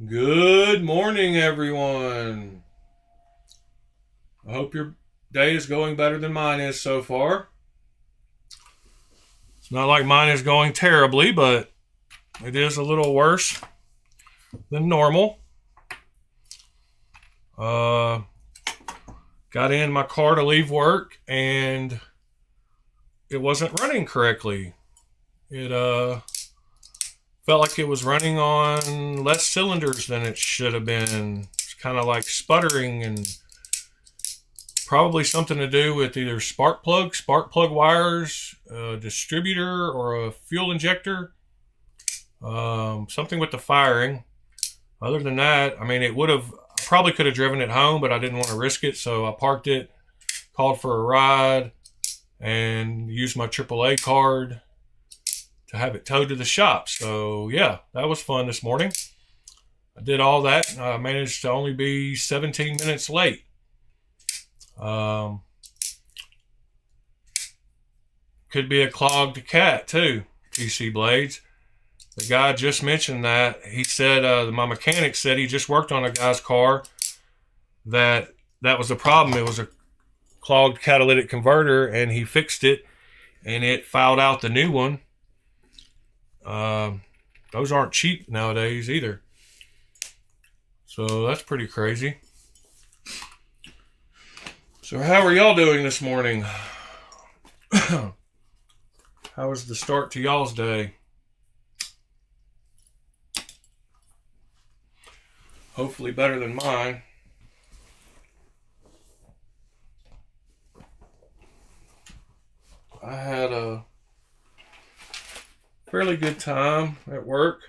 Good morning, everyone. I hope your day is going better than mine is so far. It's not like mine is going terribly, but it is a little worse than normal. Uh, got in my car to leave work and it wasn't running correctly. It felt like it was running on less cylinders than it should have been. It's kind of like sputtering and probably something to do with either spark plug wires, a distributor, or a fuel injector. Something with the firing. Other than that, I mean, I probably could have driven it home, but I didn't want to risk it, so I parked it, called for a ride, and used my AAA card to have it towed to the shop. So yeah, that was fun this morning. I did all that, and I managed to only be 17 minutes late. Could be a clogged cat too, TC Blades. The guy just mentioned that. He said, my mechanic said he just worked on a guy's car that was the problem. It was a clogged catalytic converter, and he fixed it, and it fouled out the new one. Those aren't cheap nowadays either. So that's pretty crazy. So how are y'all doing this morning? How was the start to y'all's day? Hopefully better than mine. I had a fairly good time at work.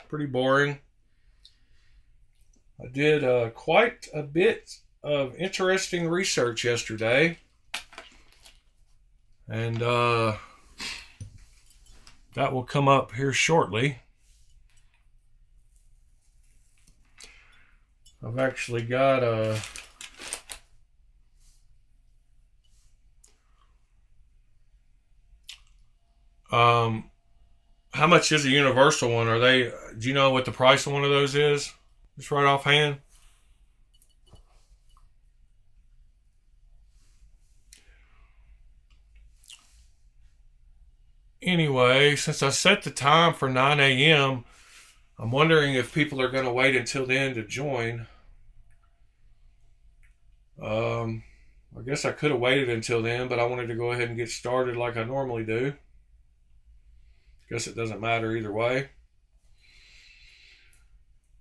Pretty boring. I did quite a bit of interesting research yesterday. And that will come up here shortly. I've actually got a how much is a universal one? Do you know what the price of one of those is? Just right offhand. Anyway, since I set the time for 9 a.m., I'm wondering if people are going to wait until then to join. I guess I could have waited until then, but I wanted to go ahead and get started like I normally do. Guess it doesn't matter either way.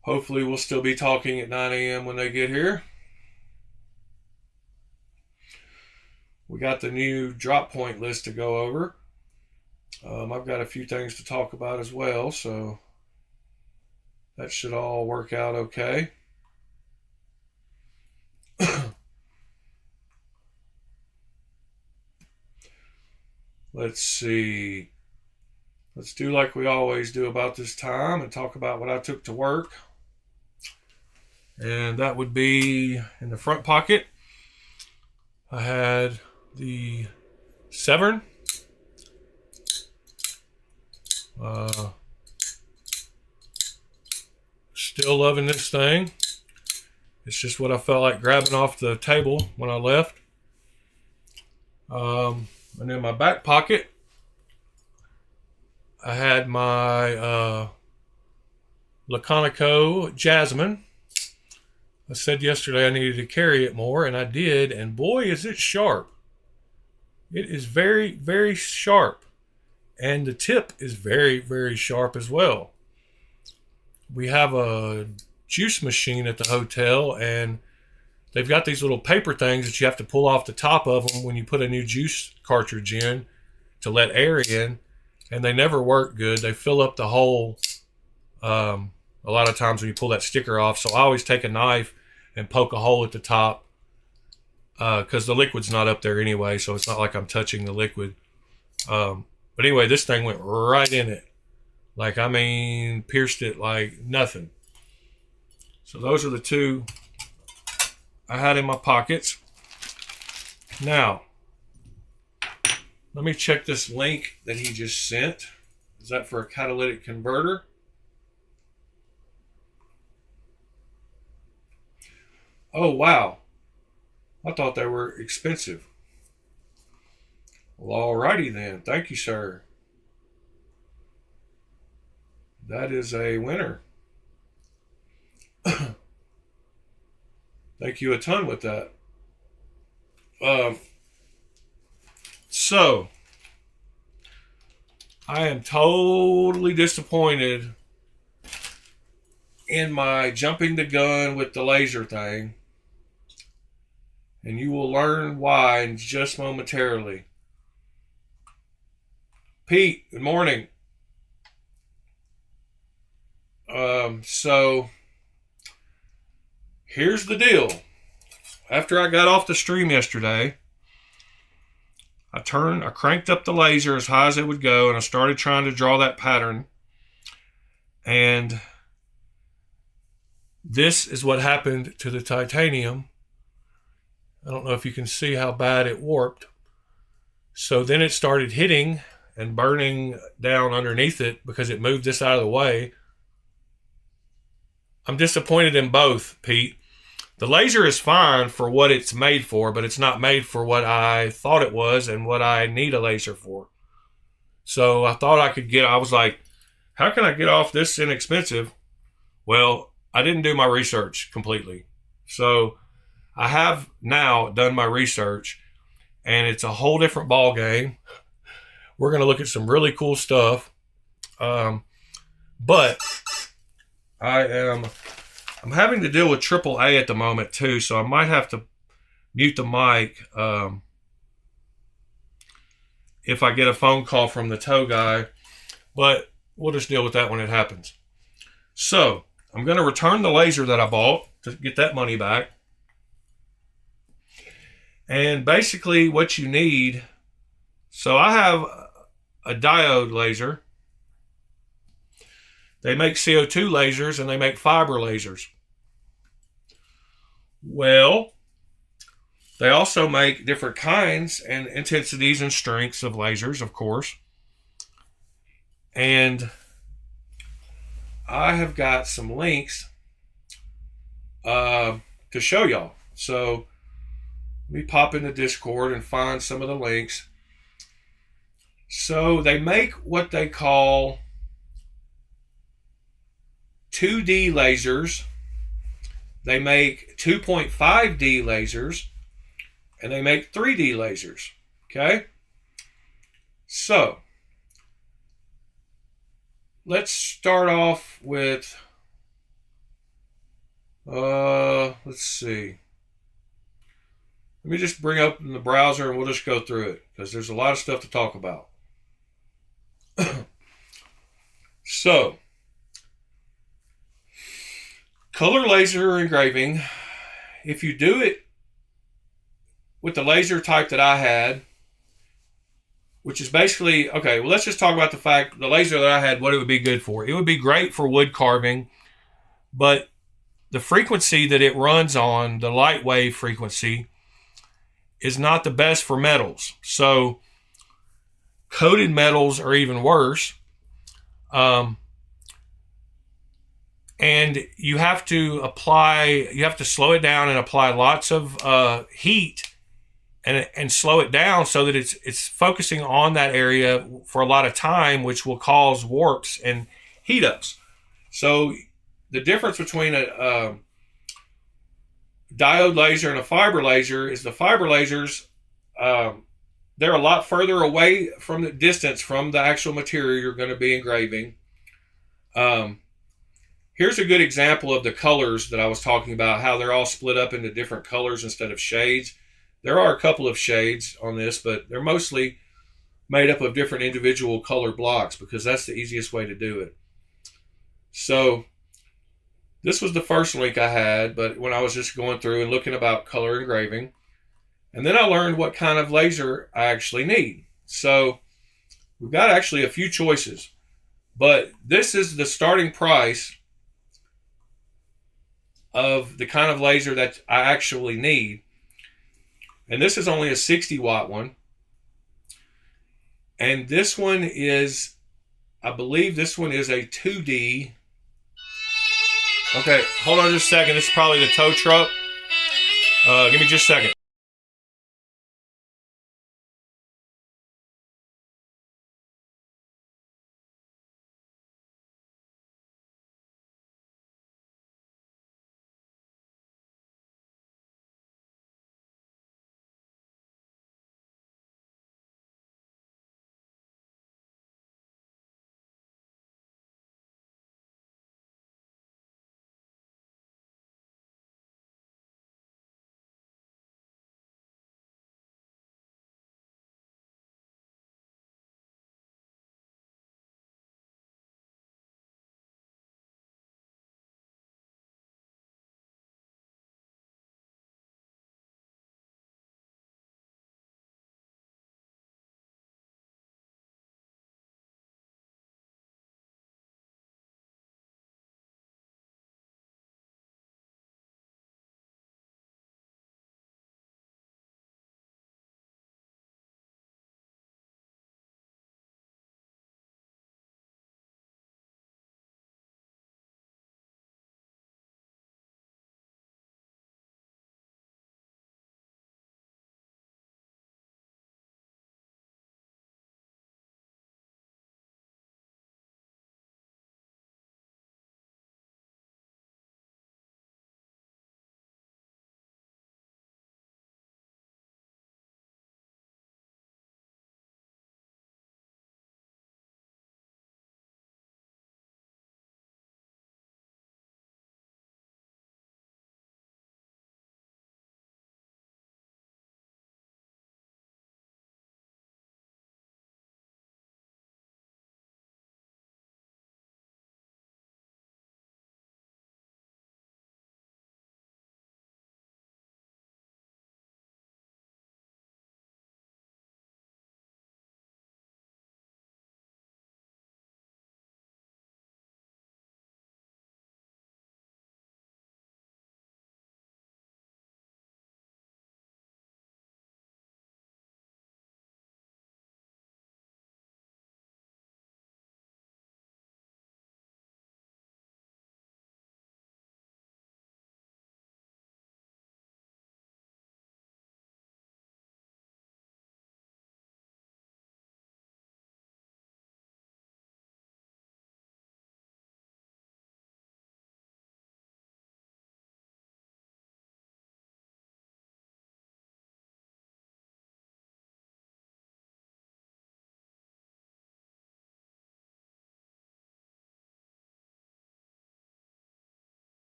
Hopefully we'll still be talking at 9 a.m. when they get here. We got the new drop point list to go over. I've got a few things to talk about as well, so that should all work out okay. Let's see. Let's do like we always do about this time and talk about what I took to work. And that would be in the front pocket. I had the Severn. Still loving this thing. It's just what I felt like grabbing off the table when I left. And in my back pocket, I had my Laconico Jasmine. I said yesterday I needed to carry it more, and I did, and boy, is it sharp. It is very, very sharp. And the tip is very, very sharp as well. We have a juice machine at the hotel, and they've got these little paper things that you have to pull off the top of them when you put a new juice cartridge in to let air in, and they never work good. They fill up the hole a lot of times when you pull that sticker off. So I always take a knife and poke a hole at the top because the liquid's not up there anyway, so it's not like I'm touching the liquid. But anyway, this thing went right in it. Like, I mean, pierced it like nothing. So those are the two I had in my pockets. Now, let me check this link that he just sent. Is that for a catalytic converter? Oh, wow. I thought they were expensive. Well, alrighty then. Thank you, sir. That is a winner. Thank you a ton with that. Um, so, I am totally disappointed in my jumping the gun with the laser thing. And you will learn why in just momentarily. Pete, good morning. So here's the deal. After I got off the stream yesterday, I cranked up the laser as high as it would go, and I started trying to draw that pattern. And this is what happened to the titanium. I don't know if you can see how bad it warped. So then it started hitting and burning down underneath it because it moved this out of the way. I'm disappointed in both, Pete. The laser is fine for what it's made for, but it's not made for what I thought it was and what I need a laser for. So I thought I was like, how can I get off this inexpensive? Well, I didn't do my research completely. So I have now done my research, and it's a whole different ball game. We're going to look at some really cool stuff. But I'm having to deal with AAA at the moment too, so I might have to mute the mic if I get a phone call from the tow guy. But we'll just deal with that when it happens. So I'm going to return the laser that I bought to get that money back. And basically what you need, so I have a diode laser. They make CO2 lasers and they make fiber lasers. Well, they also make different kinds and intensities and strengths of lasers, of course. And I have got some links to show y'all. So let me pop into Discord and find some of the links. So they make what they call 2D lasers. They make 2.5D lasers, and they make 3D lasers. Okay? So let's start off with, let's see. Let me just bring up the browser and we'll just go through it because there's a lot of stuff to talk about. So, color laser engraving, if you do it with the laser type that I had, which is basically, okay, well, let's just talk about the fact the laser that I had, what it would be good for. It would be great for wood carving, but the frequency that it runs on, the light wave frequency, is not the best for metals. So coated metals are even worse. And you have to slow it down and apply lots of heat and slow it down so that it's focusing on that area for a lot of time, which will cause warps and heat ups. So the difference between a diode laser and a fiber laser is the fiber lasers, they're a lot further away from the distance from the actual material you're going to be engraving. Here's a good example of the colors that I was talking about, how they're all split up into different colors instead of shades. There are a couple of shades on this, but they're mostly made up of different individual color blocks because that's the easiest way to do it. So this was the first link I had, but when I was just going through and looking about color engraving, and then I learned what kind of laser I actually need. So we've got actually a few choices, but this is the starting price of the kind of laser that I actually need. And this is only a 60 watt one. And this one is, I believe this one is a 2D. Okay, hold on just a second. This is probably the tow truck. Give me just a second.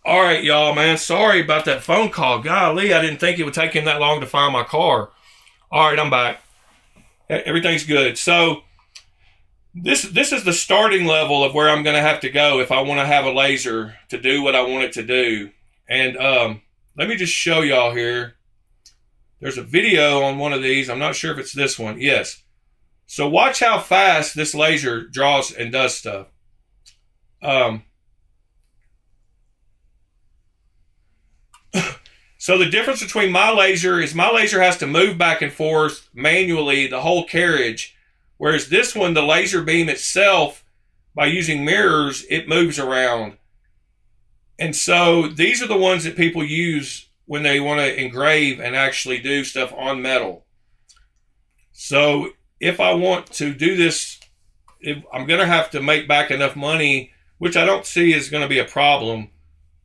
All right, y'all, man. Sorry about that phone call. Golly, I didn't think it would take him that long to find my car. All right, I'm back. Everything's good. So this is the starting level of where I'm going to have to go if I want to have a laser to do what I want it to do. And let me just show y'all here. There's a video on one of these. I'm not sure if it's this one. Yes. So watch how fast this laser draws and does stuff. So the difference between my laser is my laser has to move back and forth manually the whole carriage, whereas this one, the laser beam itself, by using mirrors, it moves around. And so these are the ones that people use when they want to engrave and actually do stuff on metal. So if I want to do this, I'm going to have to make back enough money, which I don't see is going to be a problem,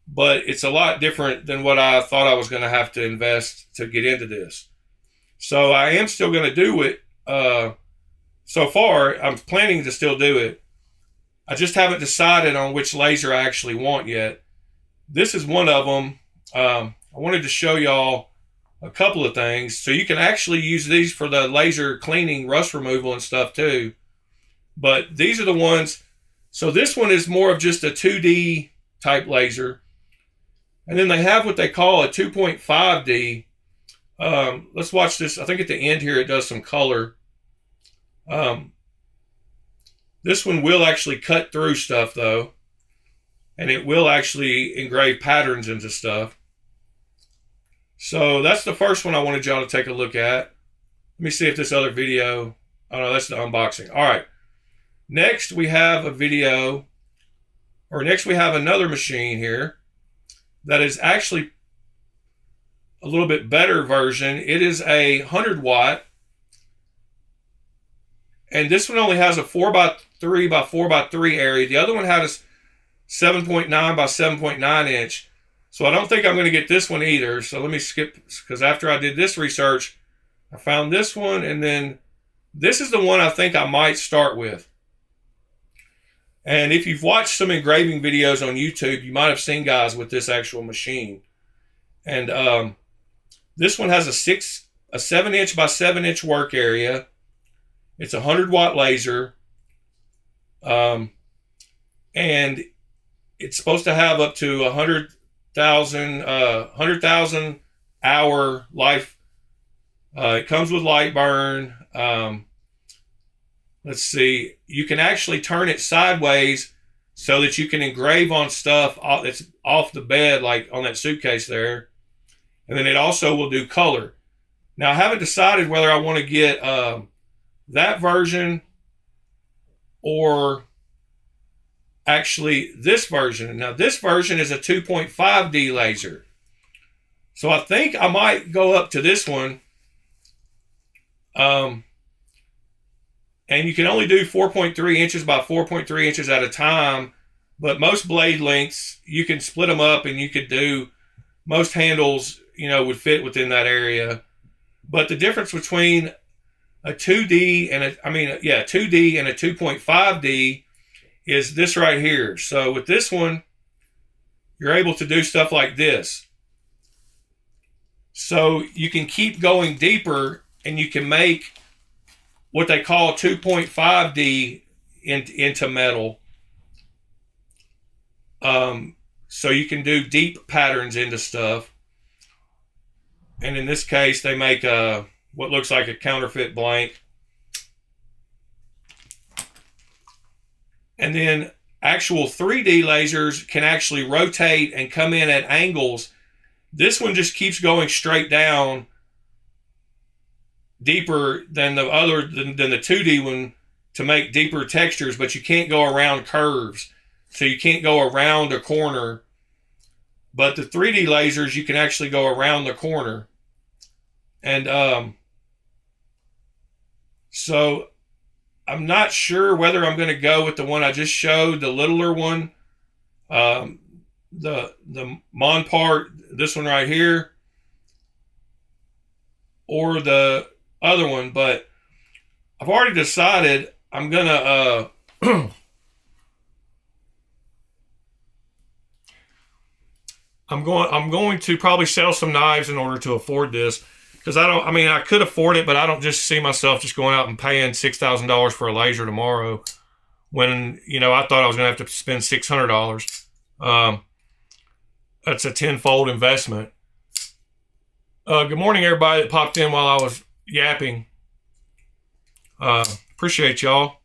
but it's a lot different than what I thought I was going to have to invest to get into this. So I am still going to do it. So far, I'm planning to still do it. I just haven't decided on which laser I actually want yet. This is one of them. I wanted to show y'all a couple of things. So you can actually use these for the laser cleaning, rust removal and stuff too. But these are the ones. So this one is more of just a 2D type laser. And then they have what they call a 2.5D. Let's watch this. I think at the end here it does some color. This one will actually cut through stuff though, and it will actually engrave patterns into stuff. So that's the first one I wanted y'all to take a look at. Let me see if this other video, oh no, that's the unboxing. All right, next we have a video, or next we have another machine here that is actually a little bit better version. It is a 100-watt. And this one only has a 4x3 by 4x3 area. The other one had a 7.9 by 7.9 inch. So I don't think I'm going to get this one either. So let me skip, because after I did this research, I found this one. And then this is the one I think I might start with. And if you've watched some engraving videos on YouTube, you might have seen guys with this actual machine. And this one has a 7-inch by 7-inch work area. It's a 100-watt laser, and it's supposed to have up to 100,000 hour life. It comes with light burn. Let's see. You can actually turn it sideways so that you can engrave on stuff that's off the bed, like on that suitcase there. And then it also will do color. Now, I haven't decided whether I want to get that version or actually this version. Now this version is a 2.5D laser. So I think I might go up to this one. And you can only do 4.3 inches by 4.3 inches at a time. But most blade lengths, you can split them up and you could do, most handles, would fit within that area. But the difference between a 2D and a 2D and a 2.5D is this right here. So with this one, you're able to do stuff like this. So you can keep going deeper and you can make what they call 2.5D into metal. So you can do deep patterns into stuff. And in this case, they make what looks like a counterfeit blank. And then actual 3D lasers can actually rotate and come in at angles. This one just keeps going straight down, deeper than the other than the 2D one, to make deeper textures, but you can't go around curves. So you can't go around a corner. But the 3D lasers, you can actually go around the corner. And so I'm not sure whether I'm going to go with the one I just showed, the littler one, the Monpart, this one right here, or the other one. But I've already decided I'm going to I'm going to probably sell some knives in order to afford this. Because I could afford it, but I don't just see myself just going out and paying $6,000 for a laser tomorrow when, I thought I was going to have to spend $600. That's a tenfold investment. Good morning, everybody that popped in while I was yapping. Appreciate y'all.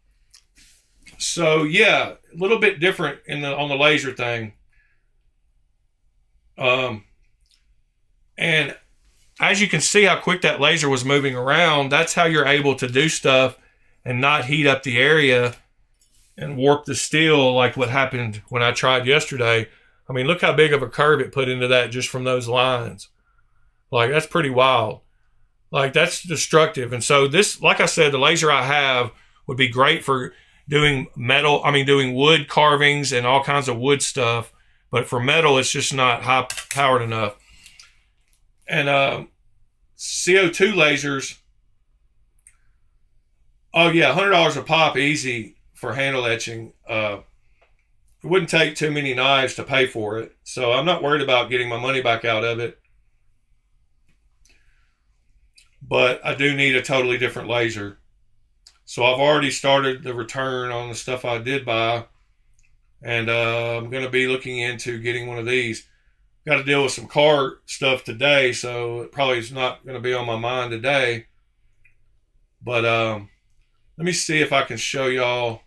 So, yeah, a little bit different on the laser thing. And as you can see how quick that laser was moving around, that's how you're able to do stuff and not heat up the area and warp the steel like what happened when I tried yesterday. I mean, look how big of a curve it put into that just from those lines. Like, that's pretty wild. Like, that's destructive. And so this, like I said, the laser I have would be great for doing metal, I mean, doing wood carvings and all kinds of wood stuff. But for metal, it's just not high powered enough. And CO2 lasers, oh yeah, $100 a pop, easy for handle etching. It wouldn't take too many knives to pay for it. So I'm not worried about getting my money back out of it. But I do need a totally different laser. So I've already started the return on the stuff I did buy. And I'm going to be looking into getting one of these. Got to deal with some car stuff today, so it probably is not going to be on my mind today. But let me see if I can show y'all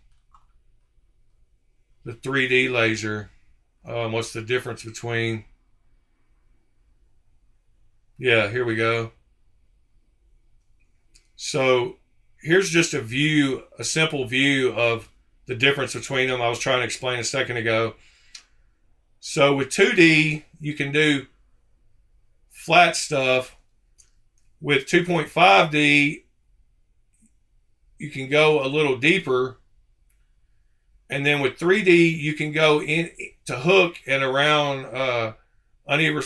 the 3D laser. What's the difference between... Yeah, here we go. So here's just a view, a simple view of the difference between them I was trying to explain a second ago. So with 2D, you can do flat stuff. With 2.5D, you can go a little deeper. And then with 3D, you can go in to hook and around uneven.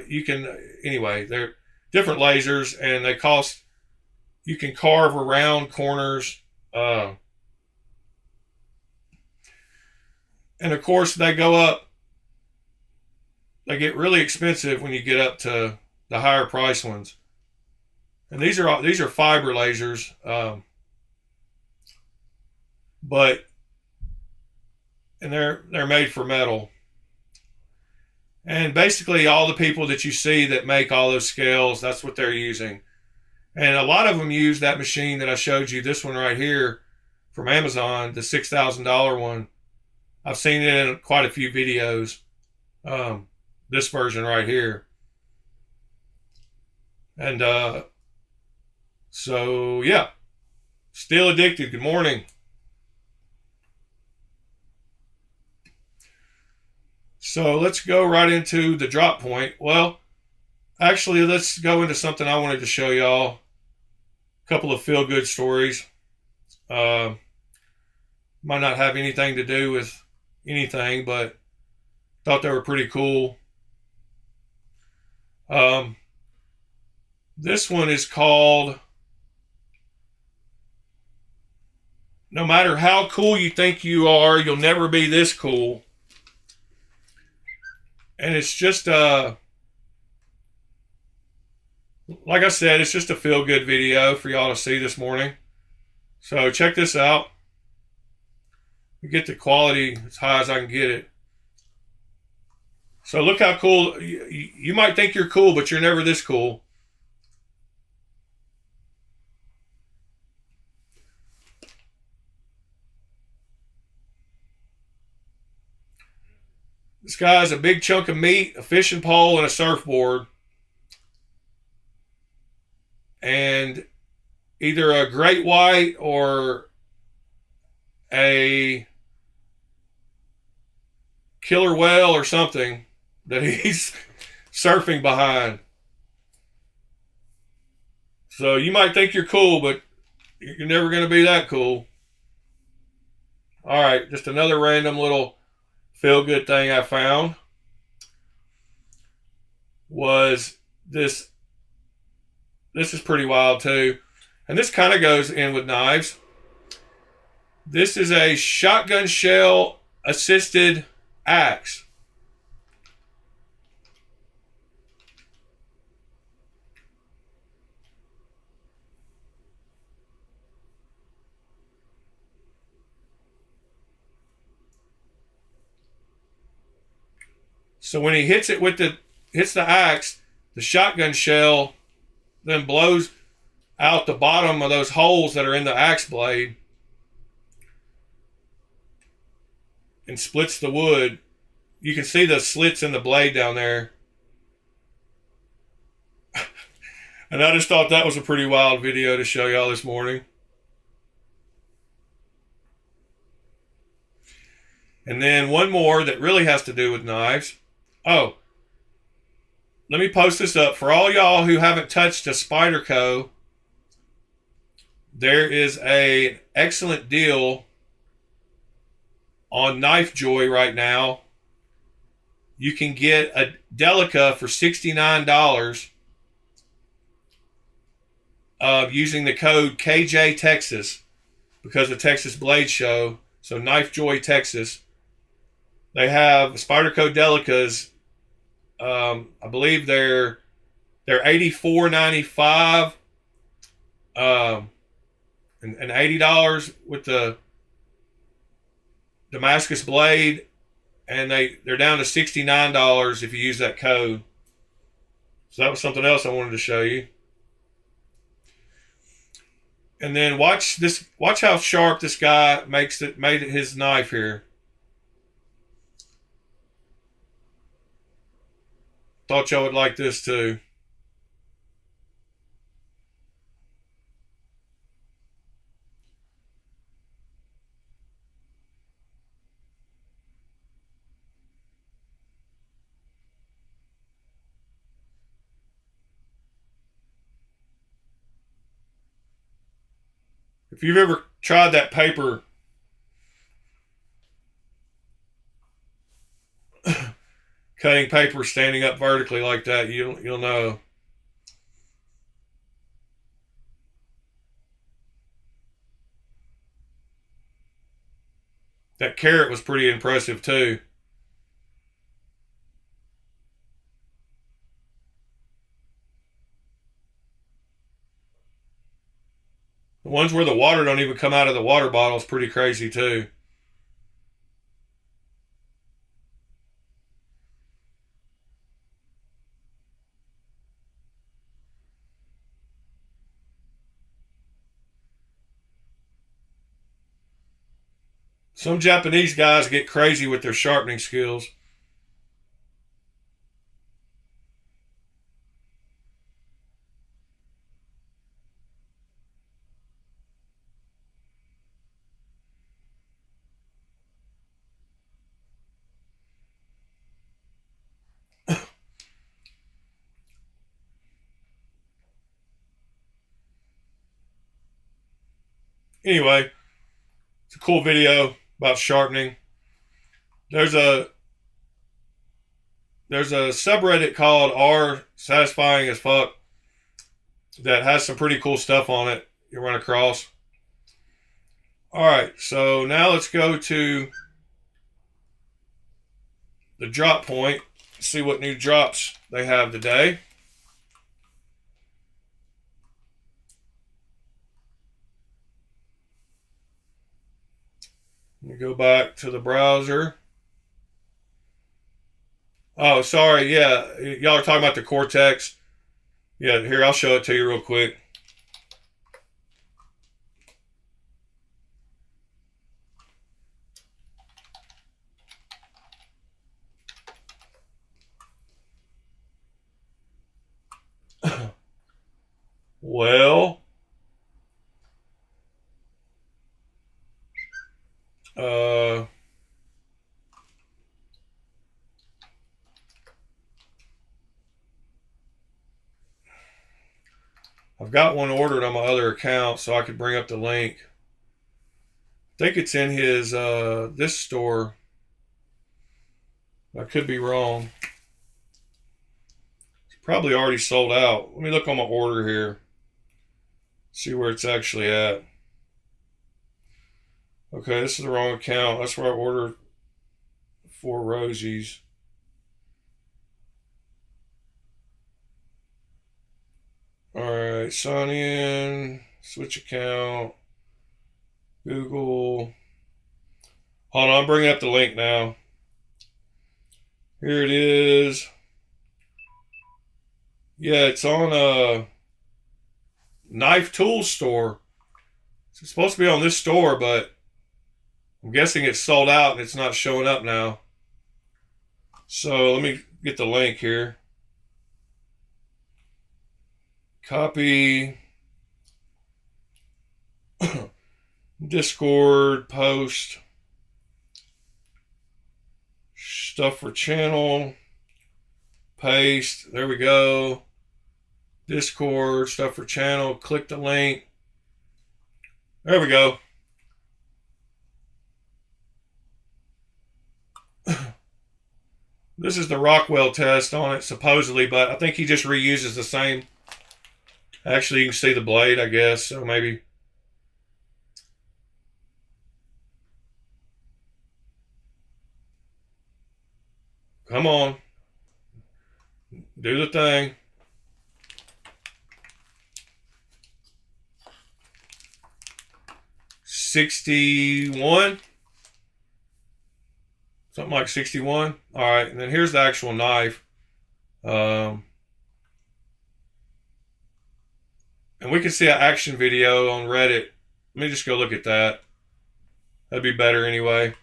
You can, anyway, they're different lasers and they cost, you can carve around corners. And of course, they go up. They get really expensive when you get up to the higher price ones. And these are fiber lasers, but and they're made for metal. And basically, all the people that you see that make all those scales, that's what they're using. And a lot of them use that machine that I showed you, this one right here from Amazon, the $6,000 one. I've seen it in quite a few videos. This version right here. And so, yeah. Still addicted. Good morning. So let's go right into the drop point. Well, actually, let's go into something I wanted to show y'all. A couple of feel-good stories. Might not have anything to do with anything, but thought they were pretty cool. This one is called No Matter How Cool You Think You Are, You'll Never Be This Cool. And it's just, like I said, it's just a feel-good video for y'all to see this morning. So check this out. Get the quality as high as I can get it. So look how cool. You might think you're cool, but you're never this cool. This guy has a big chunk of meat, a fishing pole, and a surfboard. And either a great white or a killer whale or something that he's surfing behind. So you might think you're cool, but you're never going to be that cool. All right, just another random little feel-good thing I found was this. This is pretty wild too. And this kind of goes in with knives. This is a shotgun shell assisted axe. So when he hits the axe, the shotgun shell then blows out the bottom of those holes that are in the axe blade and splits the wood. You can see the slits in the blade down there. And I just thought that was a pretty wild video to show y'all this morning. And then one more that really has to do with knives. Oh, let me post this up for all y'all who haven't touched a Spyderco. There is a excellent deal on Knife Joy right now. You can get a Delica for $69 using the code KJ Texas because of Texas Blade Show. So Knife Joy Texas. They have Spyderco Delicas. I believe they're $84.95 and $80 with the Damascus blade, and they're down to $69 if you use that code. So that was something else I wanted to show you. And then watch how sharp this guy made his knife here. Thought y'all would like this too. If you've ever tried that paper cutting paper standing up vertically like that, you'll know. That carrot was pretty impressive too. The ones where the water don't even come out of the water bottle is pretty crazy too. Some Japanese guys get crazy with their sharpening skills. Anyway, it's a cool video about sharpening. There's a subreddit called R Satisfying as Fuck that has some pretty cool stuff on it you run across. Alright, so now let's go to the drop point, see what new drops they have today. Let me go back to the browser. Oh, sorry. Yeah, y'all are talking about the Cortex. Yeah, here, I'll show it to you real quick. Well, I've got one ordered on my other account, so I could bring up the link. I think it's in his this store. I could be wrong. It's probably already sold out. Let me look on my order here. See where it's actually at. Okay, this is the wrong account. That's where I ordered 4 Rosies. Alright, sign in, switch account, Google. Hold on, I'm bringing up the link now. Here it is. Yeah, it's on a Knife Tool store. It's supposed to be on this store, but I'm guessing it's sold out and it's not showing up now. So let me get the link here. Copy. Discord post. Stuff for channel. Paste. There we go. Discord, stuff for channel. Click the link. There we go. This is the Rockwell test on it, supposedly, but I think he just reuses the same. Actually, you can see the blade, I guess, so maybe. Come on. Do the thing. $61. Something like 61. All right, and then here's the actual knife. And we can see an action video on Reddit. Let me just go look at that. That'd be better anyway.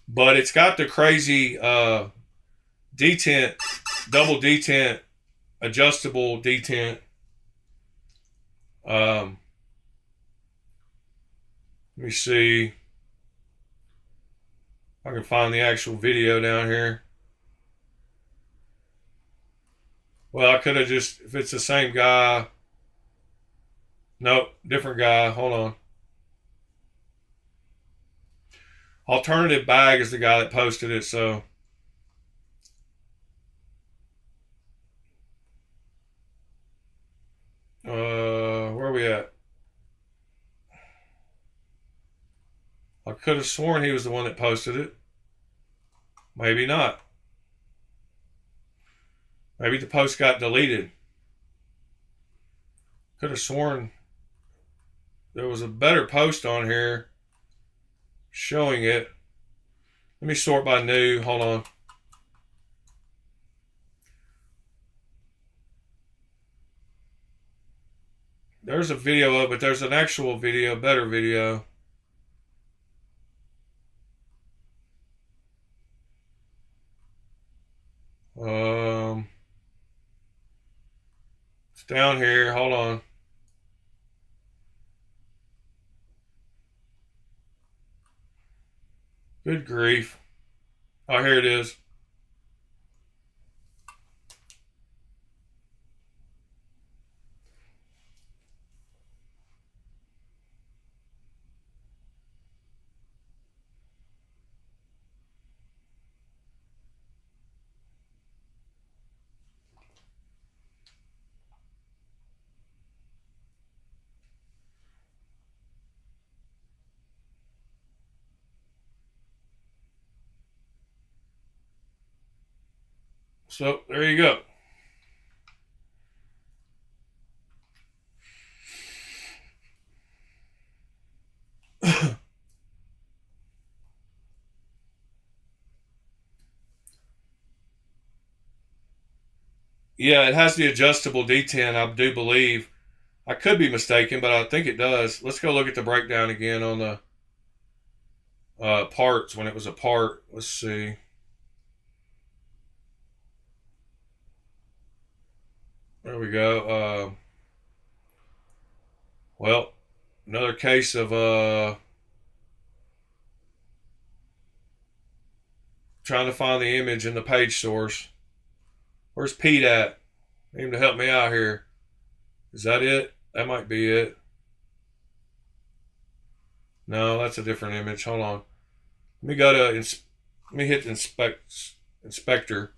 But it's got the crazy detent, double detent, adjustable detent. Let me see if I can find the actual video down here. Well, I could have just, if it's the same guy. Nope, different guy. Hold on. Alternative Bag is the guy that posted it, so. Where are we at? I could have sworn he was the one that posted it. Maybe not. Maybe the post got deleted. Could have sworn there was a better post on here showing it. Let me sort by new. Hold on. There's a video of it. There's an actual video, better video. It's down here. Hold on. Good grief. Oh, here it is. So there you go. Yeah, it has the adjustable detent, I do believe. I could be mistaken, but I think it does. Let's go look at the breakdown again on the parts when it was a part. Let's see. There we go. Well, another case of trying to find the image in the page source. Where's Pete at? Need him to help me out here. Is that it? That might be it. No, that's a different image. Hold on. Let me go to let me hit the inspector.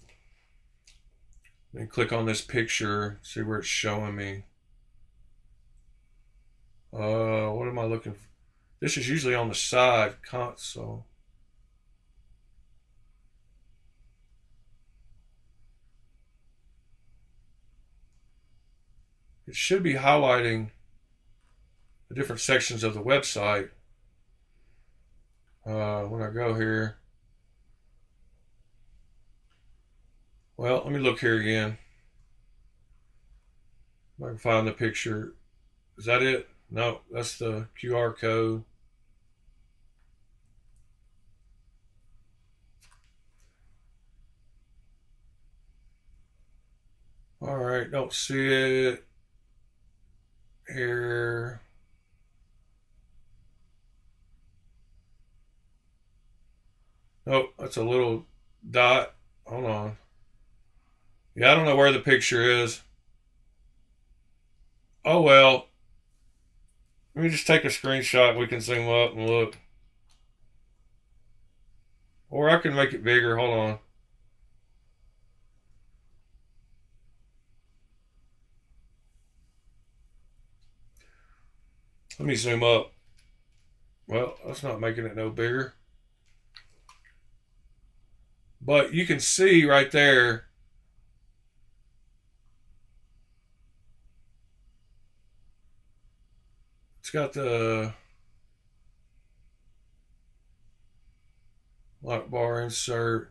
And click on this picture. See where it's showing me. What am I looking for? This is usually on the side console. It should be highlighting the different sections of the website. When I go here. Well, let me look here again. If I can find the picture. Is that it? No, that's the QR code. All right, don't see it here. Nope, that's a little dot. Hold on. Yeah, I don't know where the picture is. Oh well. Let me just take a screenshot. We can zoom up and look. Or I can make it bigger. Hold on. Let me zoom up. Well, that's not making it no bigger. But you can see right there. It's got the lock bar insert.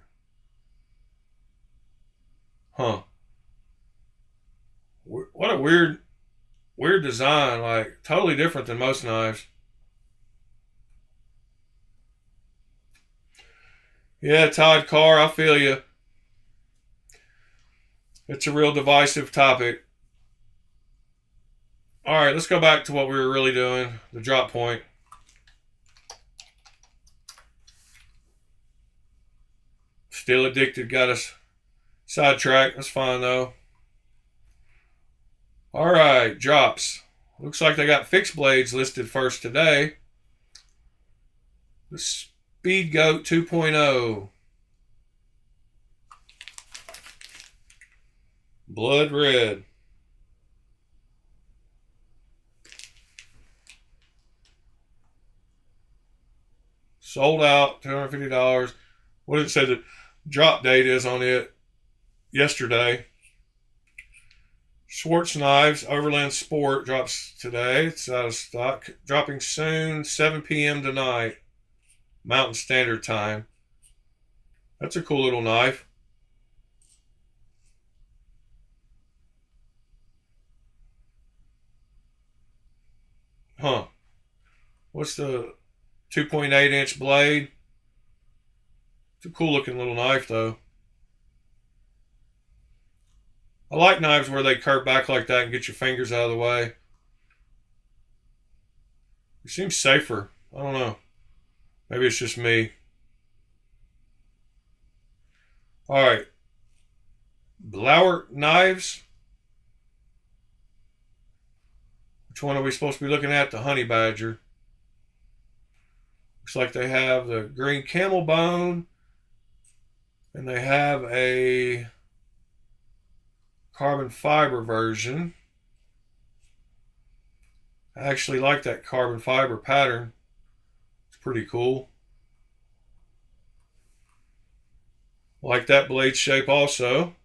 Huh. What a weird design. Like, totally different than most knives. Yeah, Todd Carr, I feel you. It's a real divisive topic. All right, let's go back to what we were really doing, the drop point. Still addicted, got us sidetracked. That's fine, though. All right, drops. Looks like they got fixed blades listed first today. The Speed Goat 2.0. Blood red. Sold out, $250. What did it say the drop date is on it? Yesterday. Schwartz Knives Overland Sport drops today. It's out of stock. Dropping soon, 7 p.m. tonight, Mountain Standard Time. That's a cool little knife. Huh. What's the 2.8 inch blade? It's a cool looking little knife, though. I like knives where they curve back like that and get your fingers out of the way. It seems safer. I don't know. Maybe it's just me. All right. Blower Knives. Which one are we supposed to be looking at? The Honey Badger. Looks like they have the green camel bone. And they have a carbon fiber version. I actually like that carbon fiber pattern. It's pretty cool. Like that blade shape also.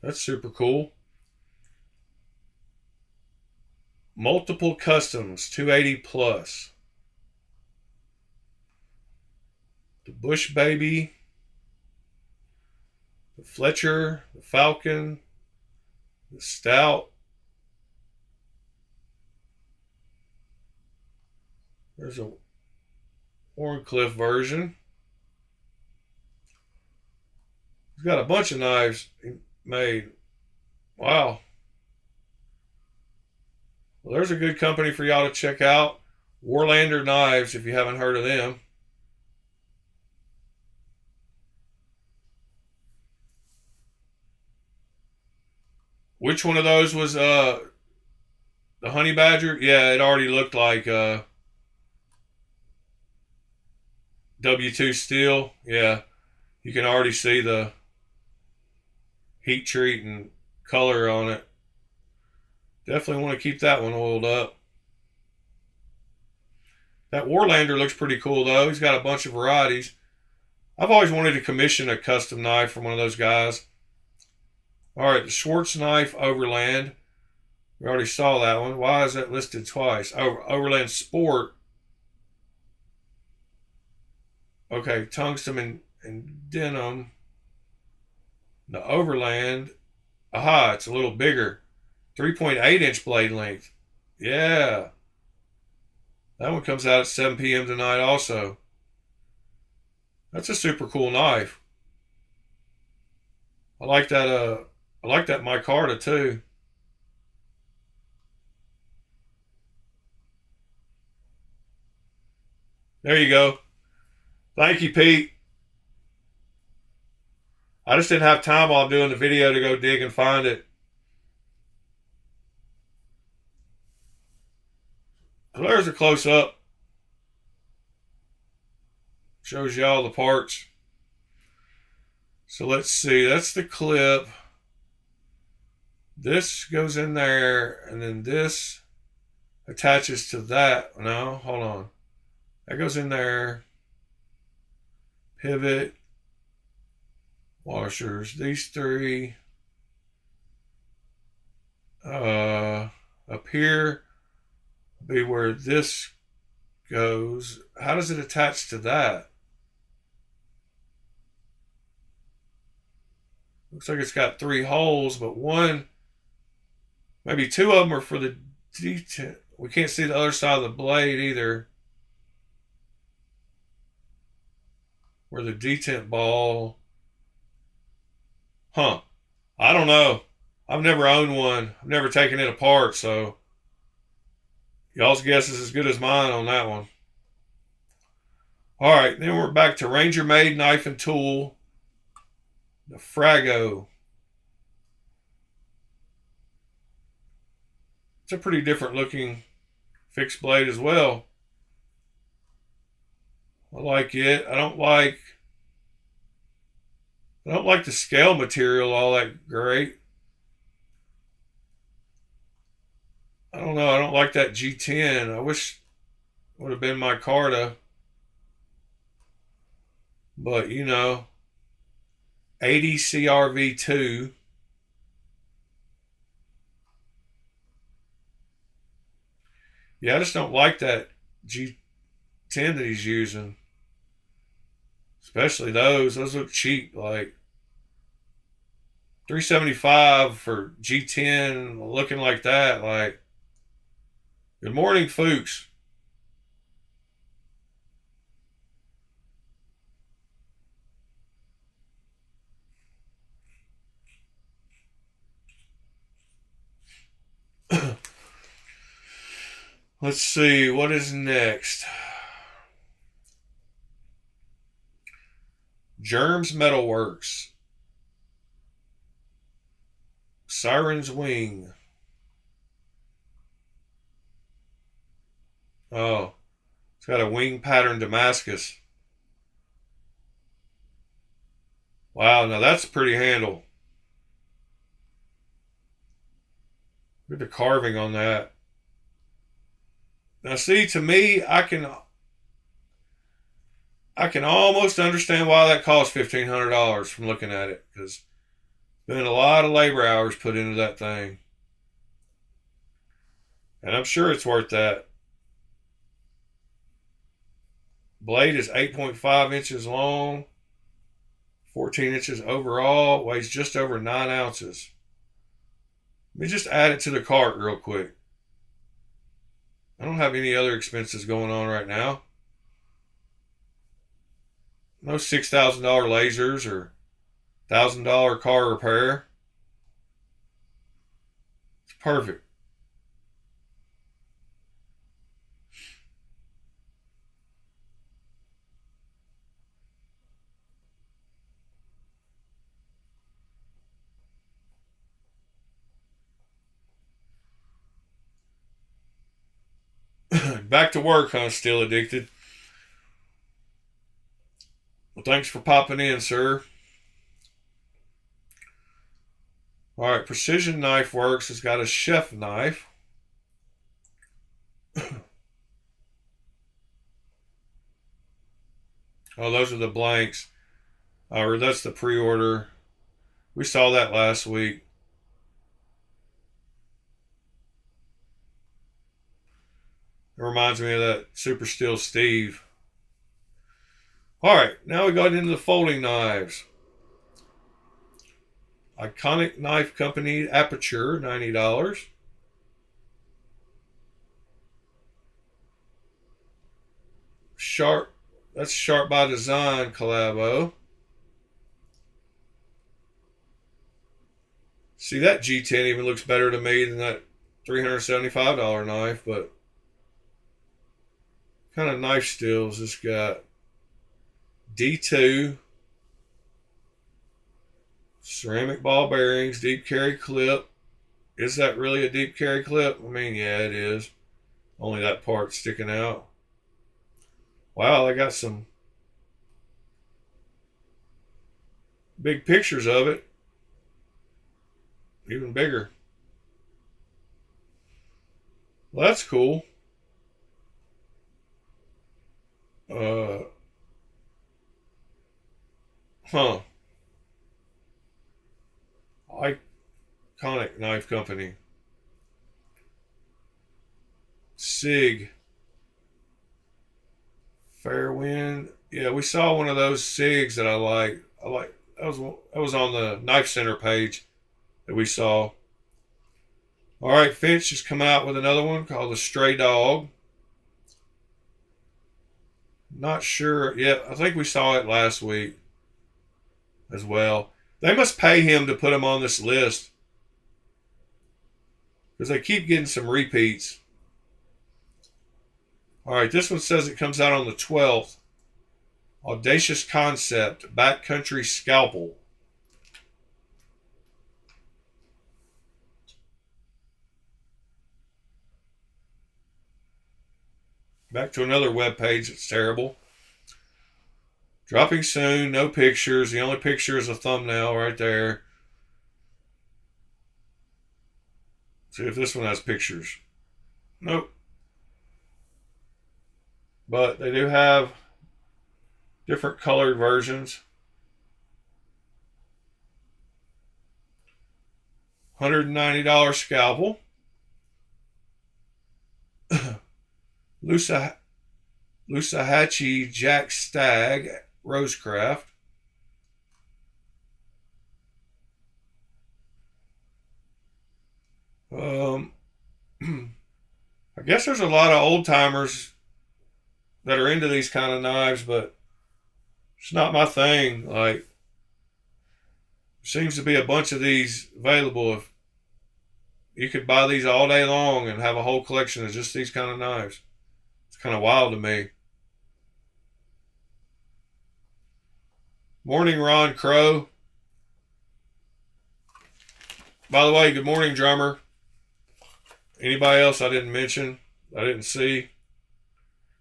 That's super cool. Multiple Customs 280 plus. The Bush Baby. The Fletcher. The Falcon. The Stout. There's a Warncliffe version. He's got a bunch of knives made. Wow. Well, there's a good company for y'all to check out. Warlander Knives, if you haven't heard of them. Which one of those was the Honey Badger? Yeah, it already looked like W2 steel. Yeah, you can already see the heat treat and color on it. Definitely want to keep that one oiled up. That Warlander looks pretty cool though. He's got a bunch of varieties. I've always wanted to commission a custom knife from one of those guys. All right, the Schwartz Knife Overland. We already saw that one. Why is that listed twice? Overland Sport. Okay, tungsten and denim. The Overland, aha, it's a little bigger. 3.8-inch blade length. Yeah. That one comes out at 7 p.m. tonight also. That's a super cool knife. I like that micarta too. There you go. Thank you, Pete. I just didn't have time while I'm doing the video to go dig and find it. So there's a close up. Shows you all the parts. So let's see. That's the clip. This goes in there, and then this attaches to that. No, hold on. That goes in there. Pivot. Washers. These three. Up here be where this goes. How does it attach to that? Looks like it's got 3 holes, but one, maybe 2 of them are for the detent. We can't see the other side of the blade either. Where the detent ball. Huh. I don't know. I've never owned one. I've never taken it apart, so y'all's guess is as good as mine on that one. All right, then we're back to Ranger Made Knife and Tool. The Frago. It's a pretty different looking fixed blade as well. I like it. I don't like the scale material all that great. I don't know. I don't like that G10. I wish it would have been my Carta. But, you know, 80 CRV2. Yeah, I just don't like that G10 that he's using. Especially those. Those look cheap. Like $375 for G10 looking like that. Like, good morning, Fuchs. Let's see, what is next? Germs Metalworks. Siren's Wing. Oh, it's got a wing pattern Damascus. Wow, now that's a pretty handle. Look at the carving on that. Now see, to me, I can almost understand why that cost $1,500 from looking at it, because there's been a lot of labor hours put into that thing. And I'm sure it's worth that. Blade is 8.5 inches long, 14 inches overall, weighs just over 9 ounces. Let me just add it to the cart real quick. I don't have any other expenses going on right now. No $6,000 lasers or $1,000 car repair. It's perfect. Back to work, huh? Still addicted. Well, thanks for popping in, sir. All right, Precision Knife Works has got a chef knife. Oh, those are the blanks. Or that's the pre-order. We saw that last week. It reminds me of that Super Steel Steve. All right, now we got into the folding knives. Iconic Knife Company Aperture, $90. Sharp, that's Sharp by Design collabo. See, that G10 even looks better to me than that $375 knife, but what kind of knife steels this got? D2, ceramic ball bearings, deep carry clip. Is that really a deep carry clip? I mean, yeah, it is. Only that part sticking out. Wow, I got some big pictures of it. Even bigger. Well, that's cool. Uh, huh. Iconic Knife Company. SIG. Fairwind. Yeah, we saw one of those SIGs that I like. That was on the Knife Center page that we saw. All right, Finch has come out with another one called the Stray Dog. Not sure. Yeah, I think we saw it last week as well. They must pay him to put him on this list because they keep getting some repeats. All right, this one says it comes out on the 12th. Audacious Concept, Backcountry Scalpel. Back to another web page that's terrible. Dropping soon, no pictures. The only picture is a thumbnail right there. See if this one has pictures. Nope. But they do have different colored versions. $190 scalpel. Lusahatchee Jack Stag Rosecraft. I guess there's a lot of old timers that are into these kind of knives, but it's not my thing. Like, seems to be a bunch of these available. If you could buy these all day long and have a whole collection of just these kind of knives, it's kind of wild to me. Morning, Ron Crow. By the way, good morning, drummer. Anybody else I didn't mention? I didn't see.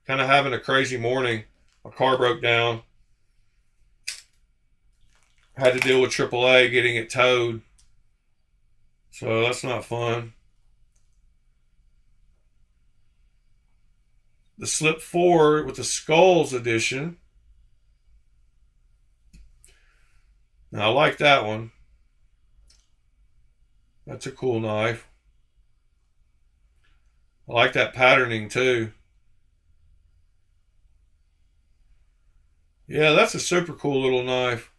Kind of having a crazy morning. My car broke down. Had to deal with AAA getting it towed. So that's not fun. The Slip 4 with the Skulls edition. Now, I like that one. That's a cool knife. I like that patterning too. Yeah, that's a super cool little knife.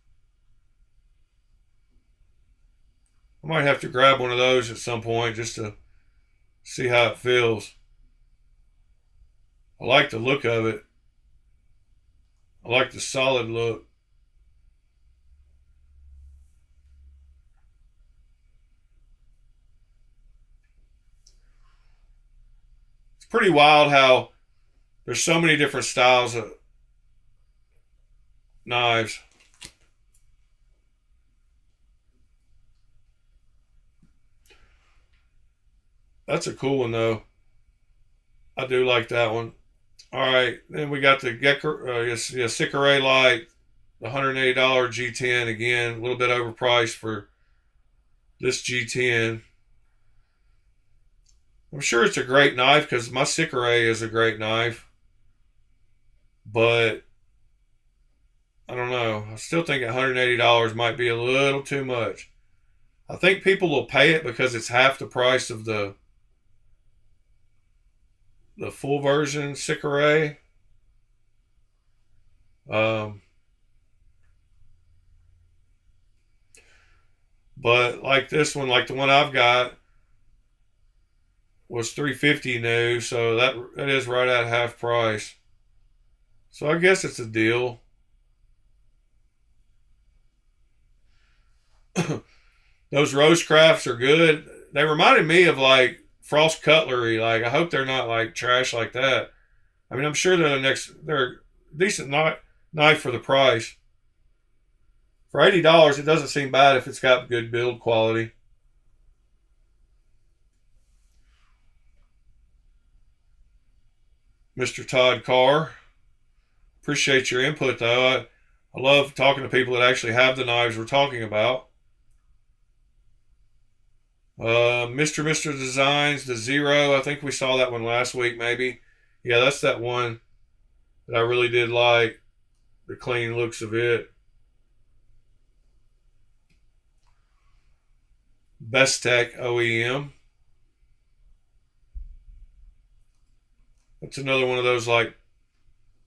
I might have to grab one of those at some point just to see how it feels. I like the look of it. I like the solid look. It's pretty wild how there's so many different styles of knives. That's a cool one though. I do like that one. All right, then we got the Sikare Light, the $180 G10 again, a little bit overpriced for this G10. I'm sure it's a great knife because my Sikare is a great knife, but I don't know. I still think $180 might be a little too much. I think people will pay it because it's half the price of the full version Sikare. But like this one, like the one I've got, was $350 new, so that is right at half price. So I guess it's a deal. Those Rose Crafts are good. They reminded me of like Frost Cutlery. Like I hope they're not like trash like that. I mean, I'm sure they're a decent knife for the price. For $80, it doesn't seem bad if it's got good build quality. Mr. Todd Carr, appreciate your input though. I love talking to people that actually have the knives we're talking about. Mr. Designs, the Zero. I think we saw that one last week, maybe. Yeah, that's that one that I really did like. The clean looks of it. Best Tech OEM. That's another one of those like.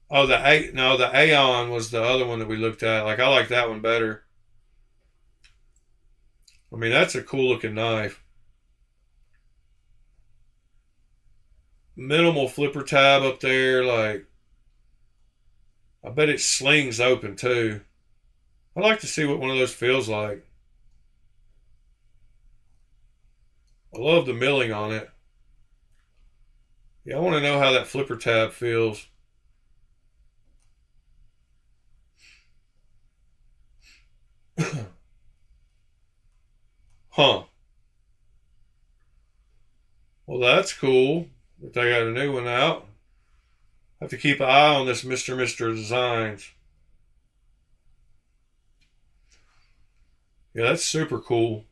Oh, the Aeon was the other one that we looked at. Like I like that one better. I mean, that's a cool looking knife. Minimal flipper tab up there. Like, I bet it slings open too. I'd like to see what one of those feels like. I love the milling on it. Yeah, I want to know how that flipper tab feels. Huh. Well, that's cool that they got a new one out. I have to keep an eye on this Mr. Designs. Yeah, that's super cool.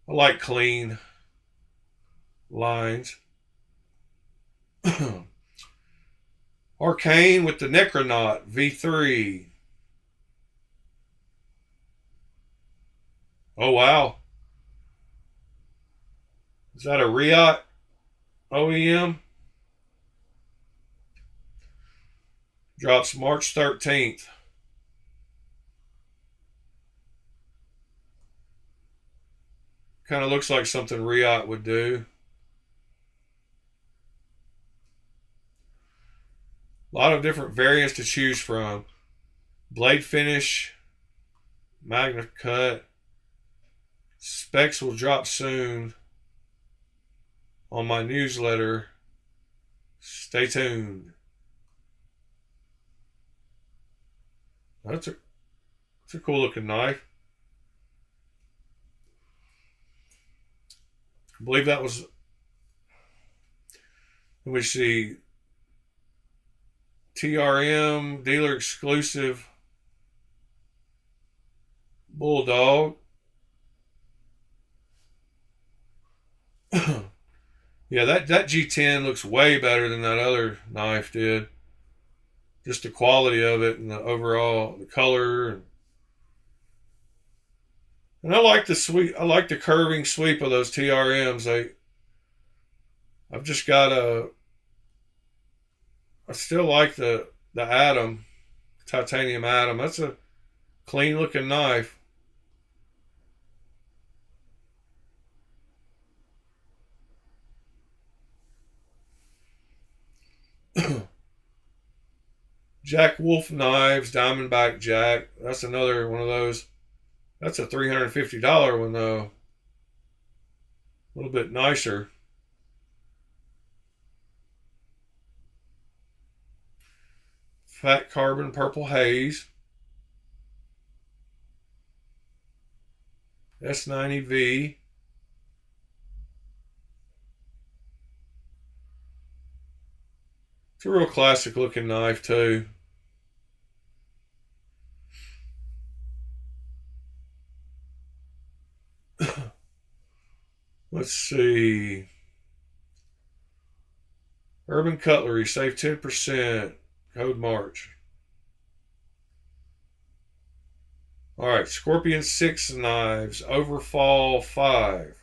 I like clean lines. Arcane with the Necronaut V3. Oh, wow. Is that a Riot OEM? Drops March 13th. Kind of looks like something Riot would do. A lot of different variants to choose from. Blade finish, magna cut. Specs will drop soon on my newsletter. Stay tuned. That's a cool looking knife. I believe that was. Let me see. TRM dealer exclusive Bulldog. Yeah, that G10 looks way better than that other knife did. Just the quality of it and the overall the color and I like the sweep. I like the curving sweep of those TRMs. I've just got a. I still like the Atom, titanium Atom. That's a clean looking knife. Jack Wolf Knives, Diamondback Jack. That's another one of those. That's a $350 one though. A little bit nicer. Fat Carbon Purple Haze. S90V. It's a real classic looking knife too. Let's see. Urban Cutlery, save 10%. Code March. All right, Scorpion 6 knives, Overfall 5.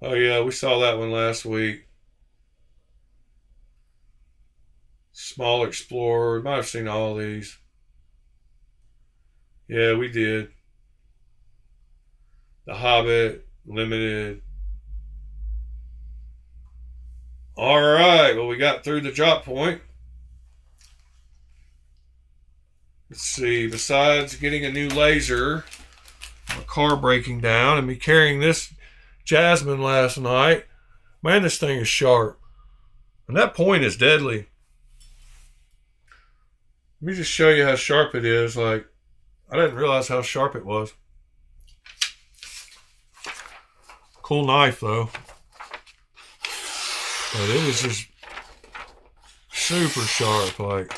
Oh, yeah, we saw that one last week. Small Explorer, might have seen all these. Yeah, we did. The Hobbit, Limited. All right. Well, we got through the drop point. Let's see. Besides getting a new laser, my car breaking down, and me carrying this Jasmine last night, man, this thing is sharp. And that point is deadly. Let me just show you how sharp it is. Like, I didn't realize how sharp it was. Cool knife, though. But it is just super sharp. Like,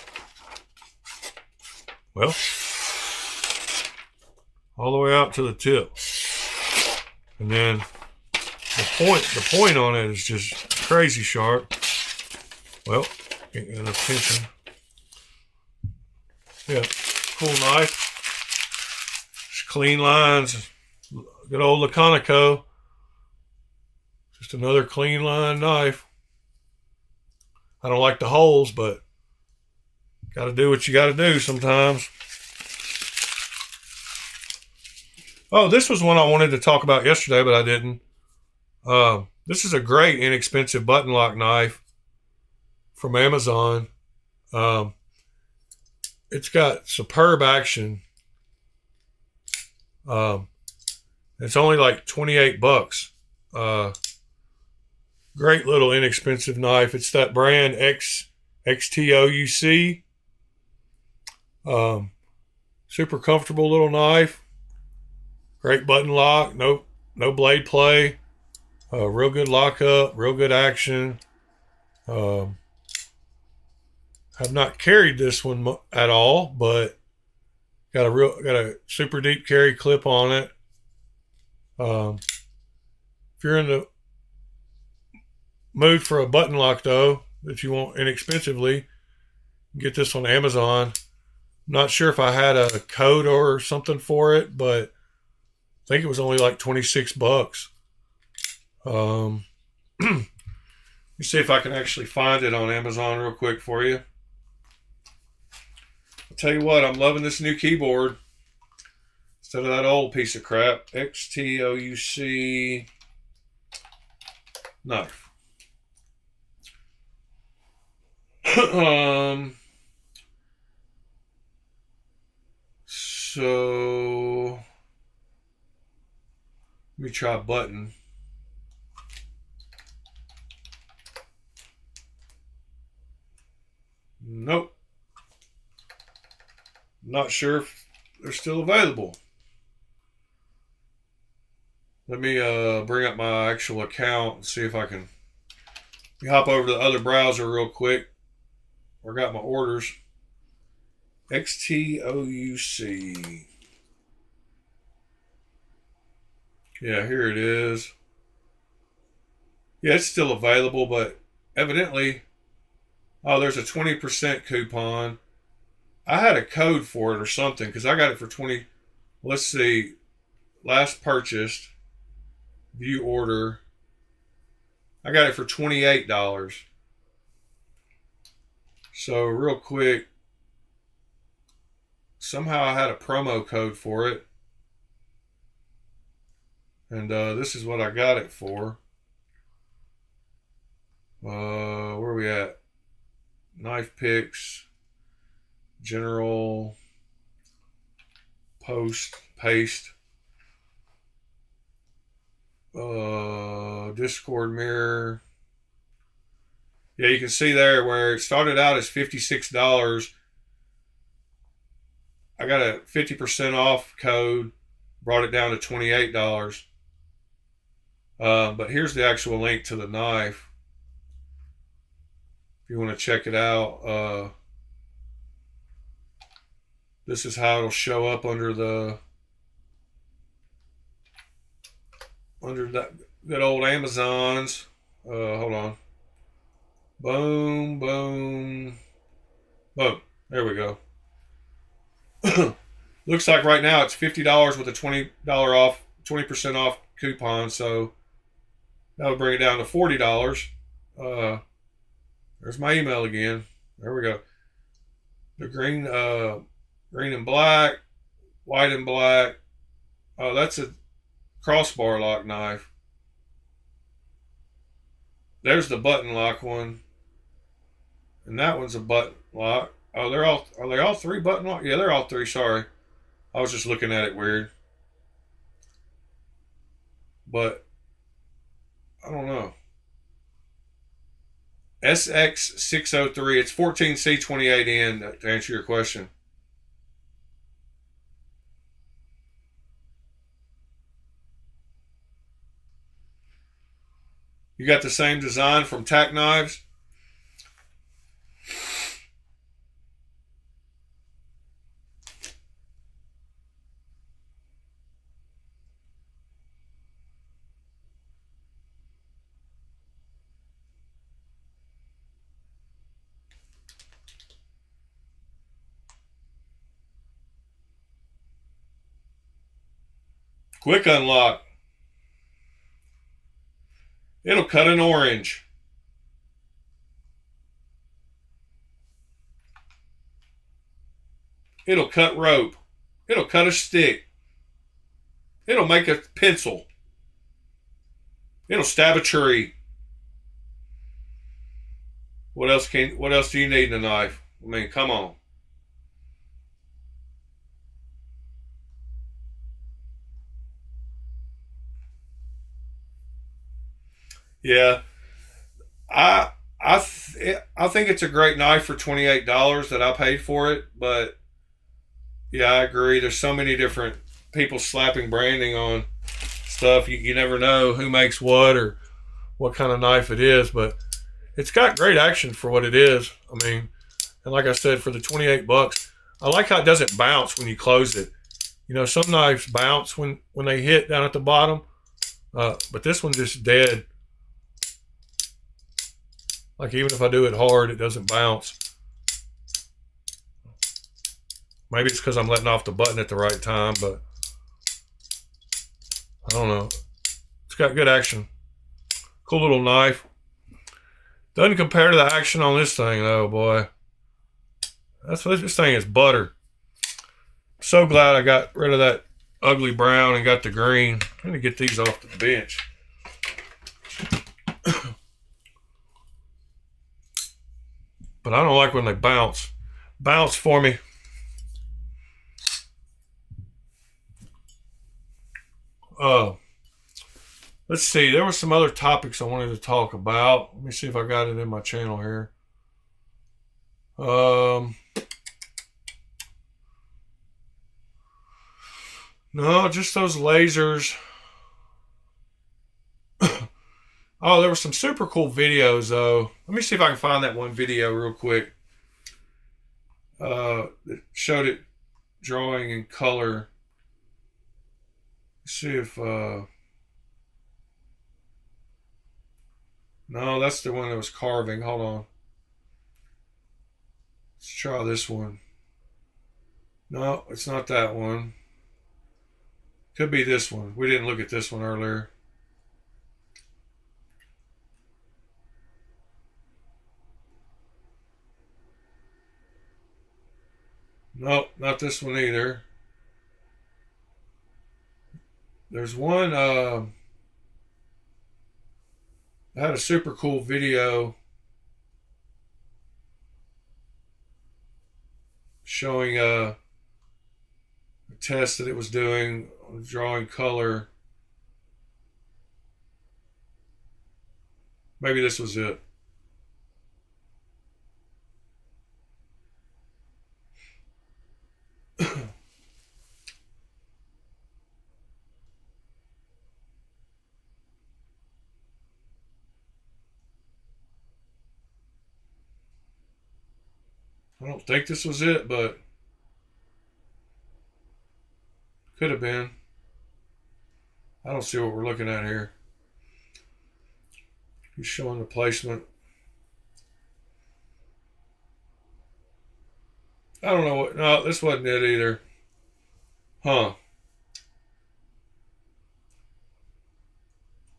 well, all the way out to the tip. And then the point on it is just crazy sharp. Well, ain't got enough tension. Yeah, cool knife. Just clean lines. Good old Laconico. Just another clean line knife. I don't like the holes, but got to do what you got to do sometimes. Oh, this was one I wanted to talk about yesterday, but I didn't. This is a great inexpensive button lock knife from Amazon. It's got superb action. It's only like $28. Great little inexpensive knife. It's that brand XTOUC. Super comfortable little knife. Great button lock. No blade play. Real good lockup. Real good action. Have not carried this one at all, but got a super deep carry clip on it. If you're in the mood for a button lock though, that you want inexpensively, get this on Amazon. I'm not sure if I had a code or something for it, but I think it was only like $26. Let me see if I can actually find it on Amazon real quick for you. I'll tell you what, I'm loving this new keyboard instead of that old piece of crap. XTOUC knife. So let me try button. Nope. Not sure if they're still available. Let me bring up my actual account and see if I can hop over to the other browser real quick. I got my orders. XTOUC. Yeah, here it is. Yeah, it's still available, but evidently, oh, there's a 20% coupon. I had a code for it or something because I got it for 20. Let's see. Last purchased. View order. I got it for $28. So real quick, somehow I had a promo code for it. And this is what I got it for. Where are we at? Knife picks. General. Paste. Discord mirror. Yeah, you can see there where it started out as $56. I got a 50% off code, brought it down to $28. But here's the actual link to the knife. If you want to check it out, this is how it'll show up under that good old Amazon's. Hold on. Boom. There we go. Looks like right now it's $50 with a $20 off, 20% off coupon. So that would bring it down to $40. There's my email again. There we go. The green and black. white and black. Oh, that's a crossbar lock knife. There's the button lock one. And that one's a button lock. Oh, are they all three button lock? Yeah, they're all three, sorry. I was just looking at it weird. But I don't know. SX603. It's 14C28N to answer your question. You got the same design from Tack Knives? Quick unlock. It'll cut an orange. It'll cut rope. It'll cut a stick. It'll make a pencil. It'll stab a tree. What else do you need in a knife? I mean, come on. Yeah. I think it's a great knife for $28 that I paid for it, but yeah, I agree. There's so many different people slapping branding on stuff. You never know who makes what or what kind of knife it is, but it's got great action for what it is. I mean, and like I said, for the 28 bucks, I like how it doesn't bounce when you close it. You know, some knives bounce when they hit down at the bottom, but this one's just dead. Like even if I do it hard, it doesn't bounce. Maybe it's because I'm letting off the button at the right time, but I don't know. It's got good action. Cool little knife. Doesn't compare to the action on this thing though, boy. This thing is butter. So glad I got rid of that ugly brown and got the green. I'm gonna get these off the bench. But I don't like when they bounce. Bounce for me. Let's see. There were some other topics I wanted to talk about. Let me see if I got it in my channel here. No, just those lasers. Oh, there were some super cool videos though. Let me see if I can find that one video real quick. That showed it drawing in color. Let's see if no, that's the one that was carving. Hold on. Let's try this one. No, it's not that one. Could be this one. We didn't look at this one earlier. Nope, not this one either. There's one, I had a super cool video showing a test that it was doing on drawing color. Maybe this was it. I don't think this was it, but could have been. I don't see what we're looking at here. He's showing the placement. I don't know what. No, this wasn't it either. Huh.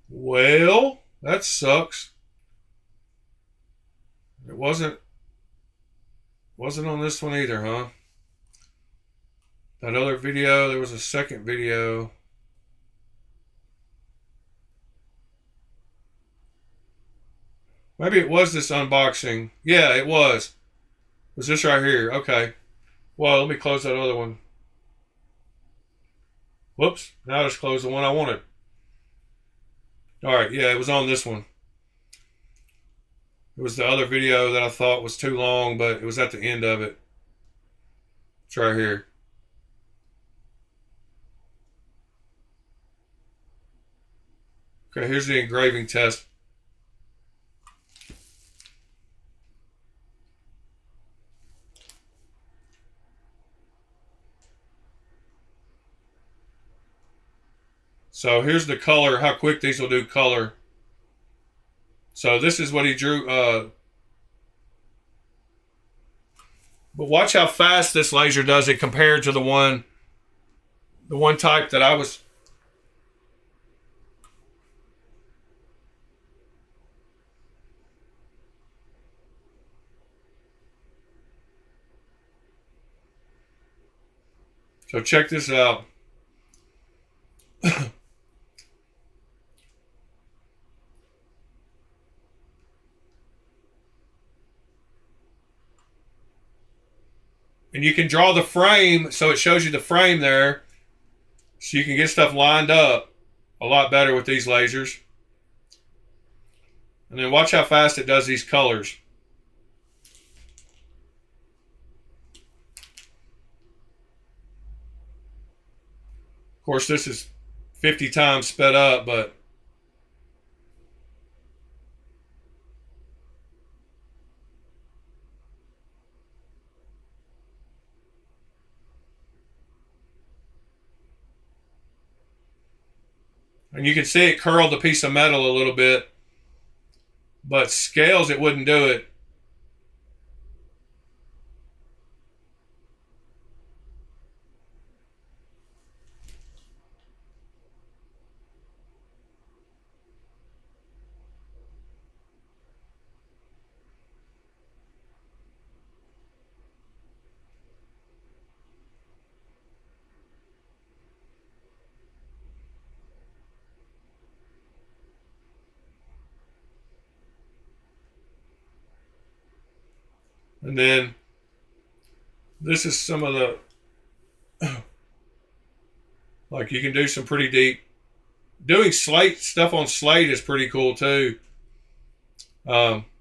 Well, that sucks. It wasn't on this one either, huh? That other video, there was a second video. Maybe it was this unboxing. Yeah, it was. It was this right here. Okay. Well, let me close that other one. Whoops. Now I just closed the one I wanted. All right. Yeah, it was on this one. It was the other video that I thought was too long, but it was at the end of it. It's right here. Okay, here's the engraving test. So here's the color, how quick these will do color. So this is what he drew. But watch how fast this laser does it compared to the one type that I was. So check this out. And you can draw the frame, so it shows you the frame there. So you can get stuff lined up a lot better with these lasers. And then watch how fast it does these colors. Of course, this is 50 times sped up, but and you can see it curled the piece of metal a little bit, but scales it wouldn't do it. And then this is some of the, like you can do some pretty deep, doing slate stuff on slate is pretty cool too. But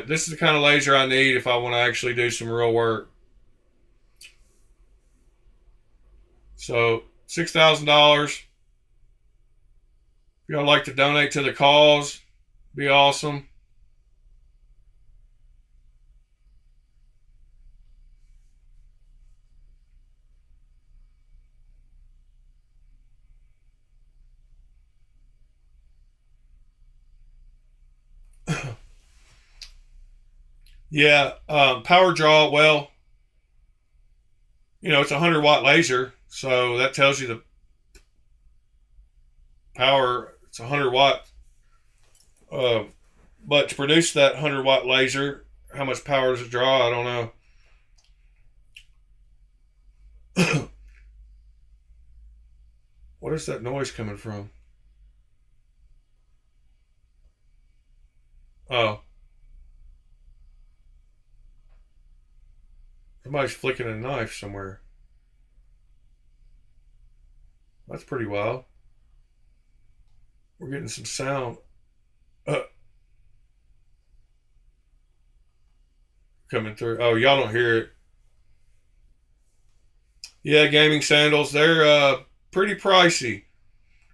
this is the kind of laser I need if I want to actually do some real work. So $6,000. If y'all like to donate to the cause, be awesome. Yeah, power draw. Well, it's a 100-watt laser, so that tells you the power. It's 100 watt. But to produce that 100-watt laser, how much power does it draw? I don't know. What is that noise coming from? Oh, somebody's flicking a knife somewhere. That's pretty wild. We're getting some sound uh, coming through. Oh, y'all don't hear it. Yeah, gaming sandals. They're pretty pricey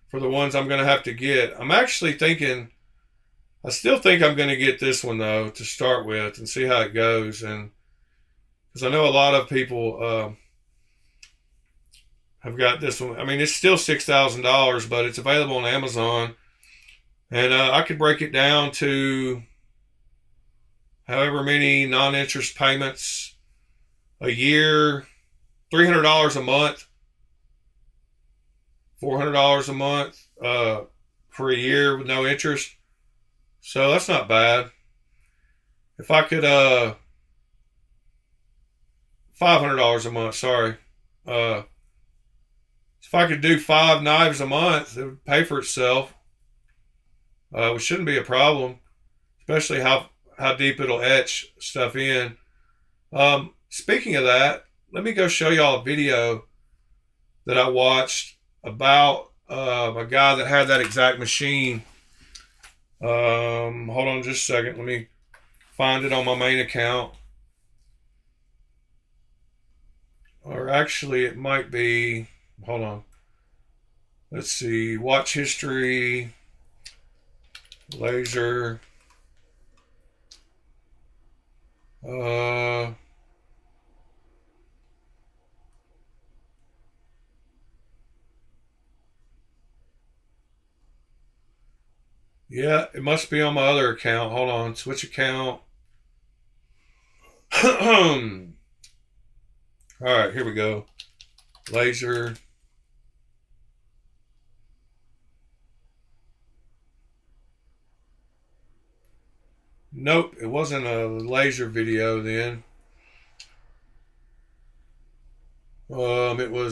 for the ones I'm going to have to get. I'm actually thinking, I still think I'm going to get this one though to start with and see how it goes. And because I know a lot of people have got this one. I mean, it's still $6,000, but it's available on Amazon. And I could break it down to however many non-interest payments a year, $300 a month, $400 a month for a year with no interest. So that's not bad. If I could, $500 a month. Sorry. Uh, if I could do 5 knives a month, it would pay for itself. Which shouldn't be a problem, especially how deep it'll etch stuff in. Speaking of that, let me go show y'all a video that I watched about a guy that had that exact machine. Hold on just a second. Let me find it on my main account. Or actually, it might be. Hold on. Let's see. Watch history. Laser. Yeah, it must be on my other account. Hold on. Switch account. All right, here we go. Laser. Nope, it wasn't a laser video then. It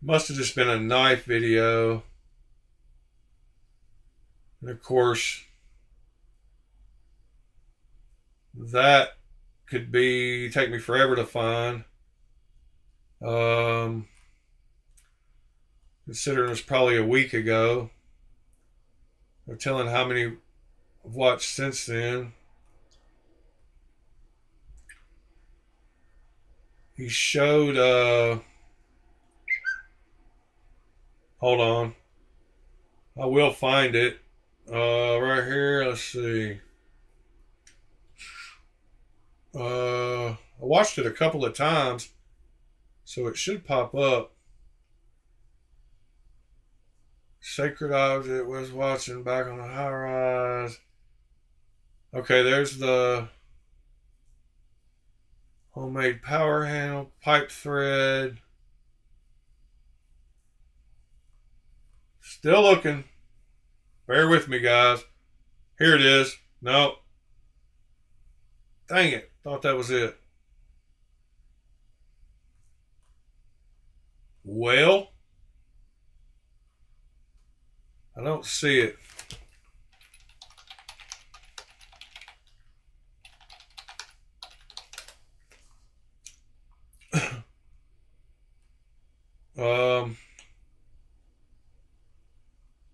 must have just been a knife video. And of course, that could take me forever to find. Considering it's probably a week ago. No telling how many I've watched since then. He showed, hold on. I will find it. Right here, let's see. I watched it a couple of times, so it should pop up. Sacred Object was watching back on the high rise. Okay, there's the homemade power handle, pipe thread. Still looking. Bear with me, guys. Here it is. Nope. Dang it. Thought that was it. Well, I don't see it. I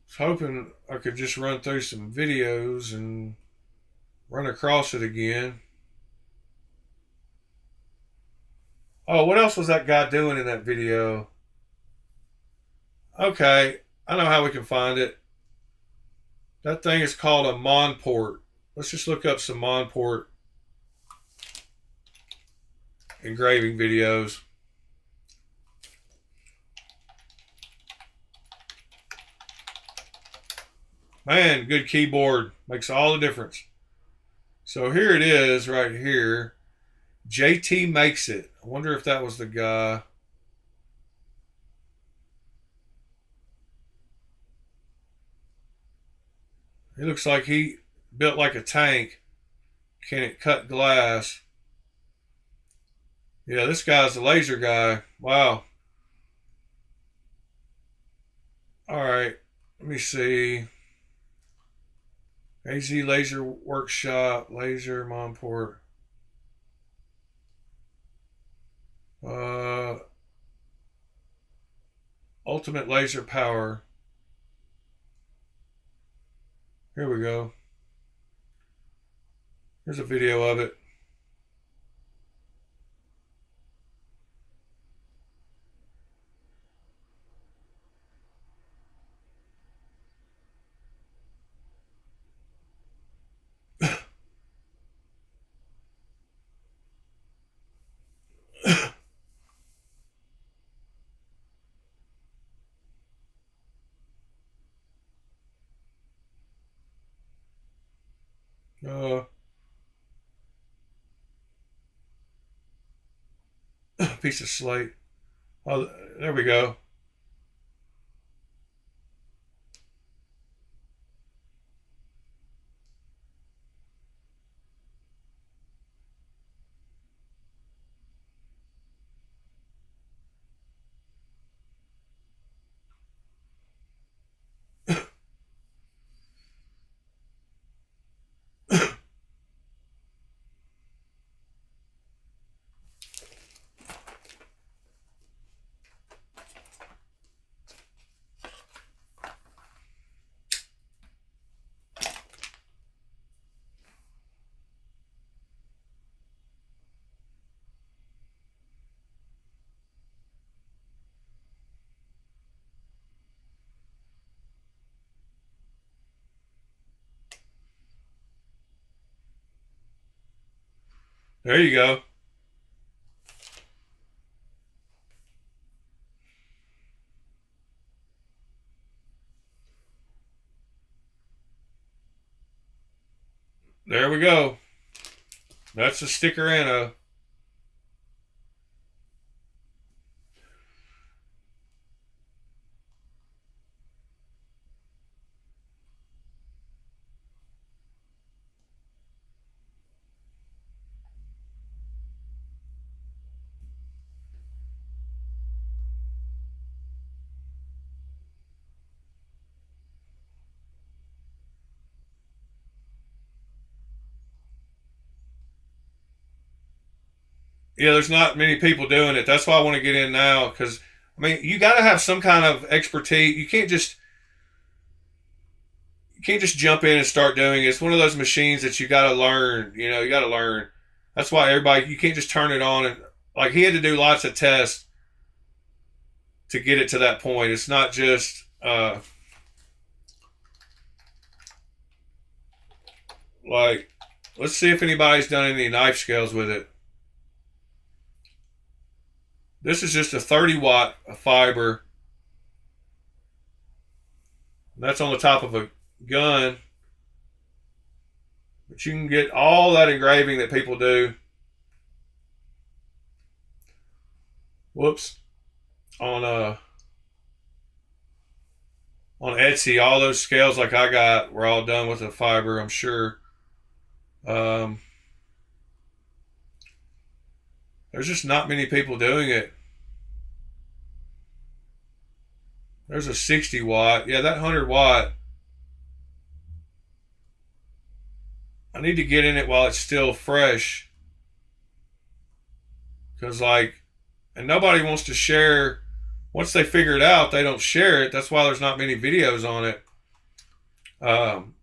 was hoping I could just run through some videos and run across it again. Oh, what else was that guy doing in that video? Okay, I know how we can find it. That thing is called a Monport. Let's just look up some Monport engraving videos. Man, good keyboard. Makes all the difference. So here it is right here. JT Makes It. I wonder if that was the guy. It looks like he built like a tank. Can it cut glass? Yeah, this guy's the laser guy. Wow. All right. Let me see. AZ Laser Workshop, Laser Monport. Ultimate Laser Power. Here we go. Here's a video of it. uh, Piece of slate. Oh, there we go. There you go. There we go. That's the sticker anno. Yeah, there's not many people doing it. That's why I want to get in now because I mean, you got to have some kind of expertise. You can't just jump in and start doing it. It's one of those machines that you got to learn. You know, you got to learn. That's why everybody you can't just turn it on and like he had to do lots of tests to get it to that point. It's not just like let's see if anybody's done any knife scales with it. This is just a 30-watt fiber. That's on the top of a gun. But you can get all that engraving that people do. Whoops. On on Etsy, all those scales like I got were all done with a fiber, I'm sure. Um, there's just not many people doing it. There's a 60 watt. Yeah, that 100 watt. I need to get in it while it's still fresh. Because, like, and nobody wants to share. Once they figure it out, they don't share it. That's why there's not many videos on it. Um,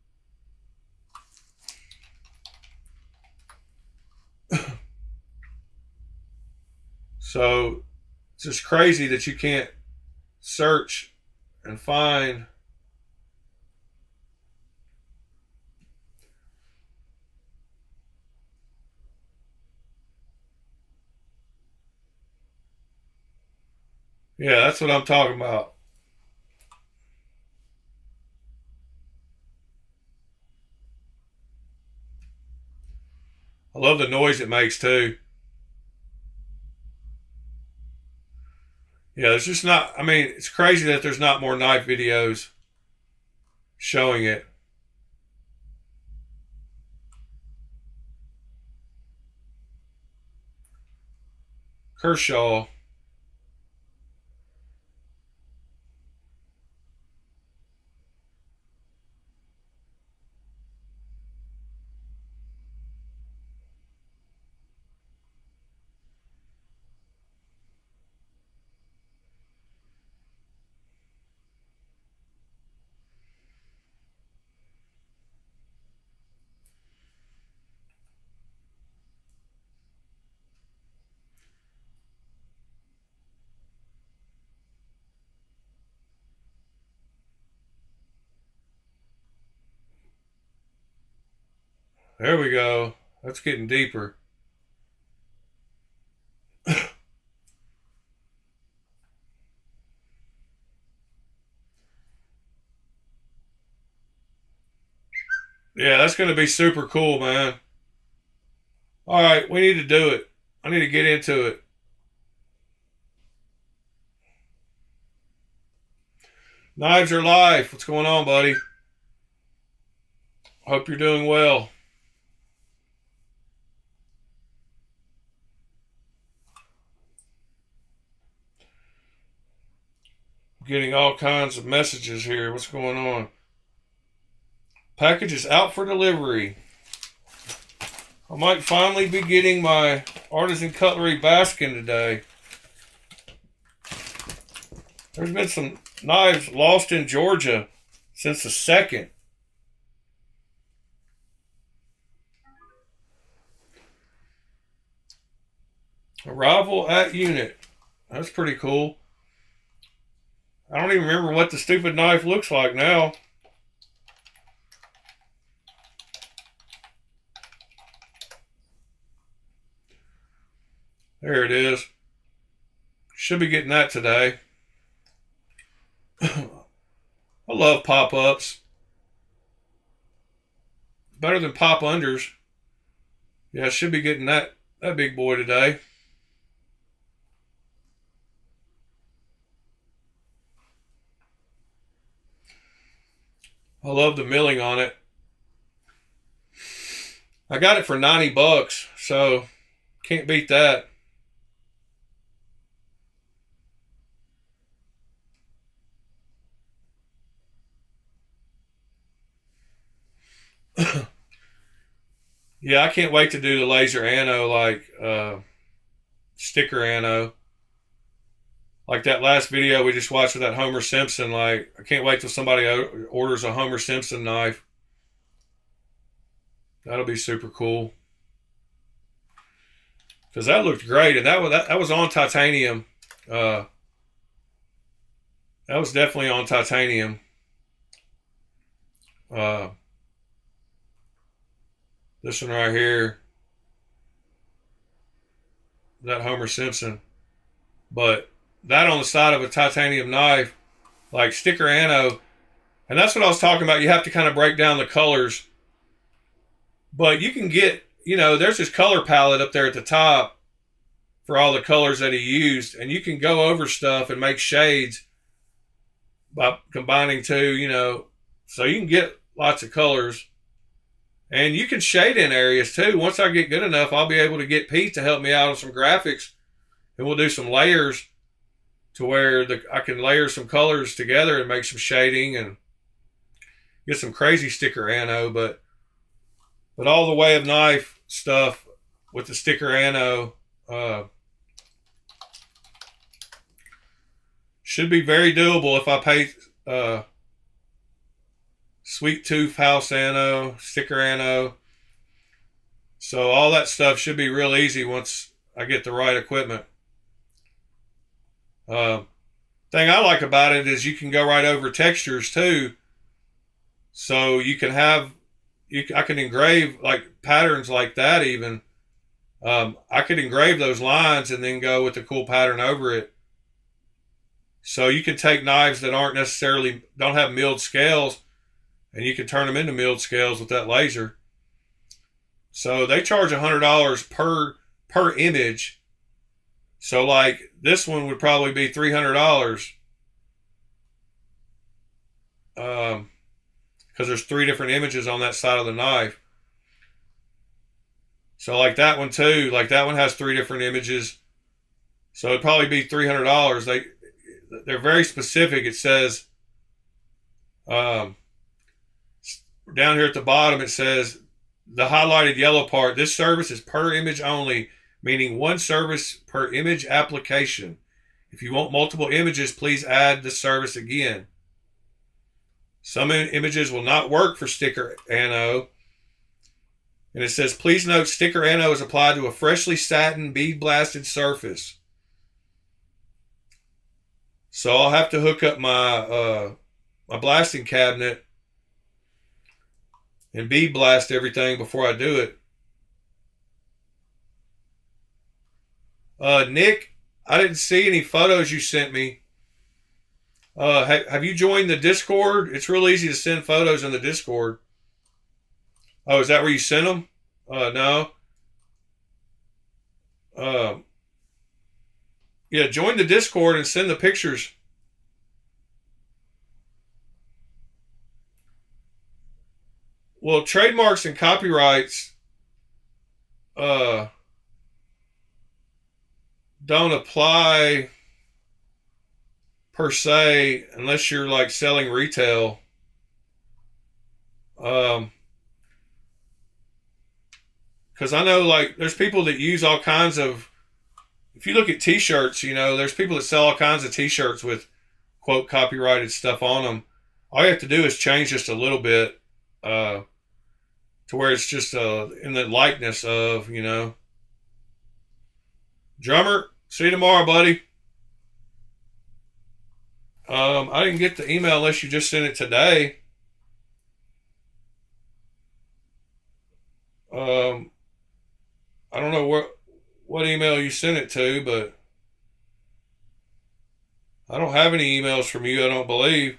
so it's just crazy that you can't search and find. Yeah, that's what I'm talking about. I love the noise it makes too. Yeah, there's just not. I mean, it's crazy that there's not more knife videos showing it. Kershaw. There we go. That's getting deeper. Yeah, that's going to be super cool, man. All right, we need to do it. I need to get into it. Knives are life. What's going on, buddy? Hope you're doing well. I'm getting all kinds of messages here. What's going on? Package is out for delivery. I might finally be getting my artisan cutlery baskin today. There's been some knives lost in Georgia since the 2nd. Arrival at unit. That's pretty cool. I don't even remember what the stupid knife looks like now. There it is. Should be getting that today. I love pop-ups. Better than pop-unders. Yeah, I should be getting that big boy today. I love the milling on it. I got it for $90, so can't beat that. Yeah, I can't wait to do the laser ano, like sticker ano. Like that last video we just watched with that Homer Simpson. Like, I can't wait till somebody orders a Homer Simpson knife. That'll be super cool. Because that looked great, and that was on titanium. That was definitely on titanium. This one right here, that Homer Simpson. But that on the side of a titanium knife, like sticker ano, and that's what I was talking about. You have to kind of break down the colors. But you can get, there's this color palette up there at the top for all the colors that he used, and you can go over stuff and make shades by combining two, so you can get lots of colors. And you can shade in areas too. Once I get good enough, I'll be able to get Pete to help me out on some graphics, and we'll do some layers to where I can layer some colors together and make some shading and get some crazy sticker ano. But all the way of knife stuff with the sticker ano should be very doable if I pay sweet tooth house ano, sticker ano. So all that stuff should be real easy once I get the right equipment. Thing I like about it is you can go right over textures too. So you can have, I can engrave like patterns like that even. I could engrave those lines and then go with the cool pattern over it. So you can take knives that don't have milled scales, and you can turn them into milled scales with that laser. So they charge $100 per image. So like this one would probably be $300. Because there's 3 different images on that side of the knife. So like that one too, like that one has 3 different images. So it'd probably be $300. They're very specific. It says, down here at the bottom, it says the highlighted yellow part, this service is per image only, meaning one service per image application. If you want multiple images, please add the service again. Some images will not work for sticker ano. And it says, please note sticker ano is applied to a freshly satin bead blasted surface. So I'll have to hook up my my blasting cabinet and bead blast everything before I do it. Nick, I didn't see any photos you sent me. Have you joined the Discord? It's real easy to send photos in the Discord. Oh, is that where you sent them? No. Yeah, join the Discord and send the pictures. Well, trademarks and copyrights don't apply per se unless you're like selling retail. Because I know like there's people that use all kinds of, if you look at t-shirts, there's people that sell all kinds of t-shirts with quote copyrighted stuff on them. All you have to do is change just a little bit to where it's just in the likeness of, Drummer, see you tomorrow, buddy. I didn't get the email unless you just sent it today. I don't know what email you sent it to, but I don't have any emails from you, I don't believe.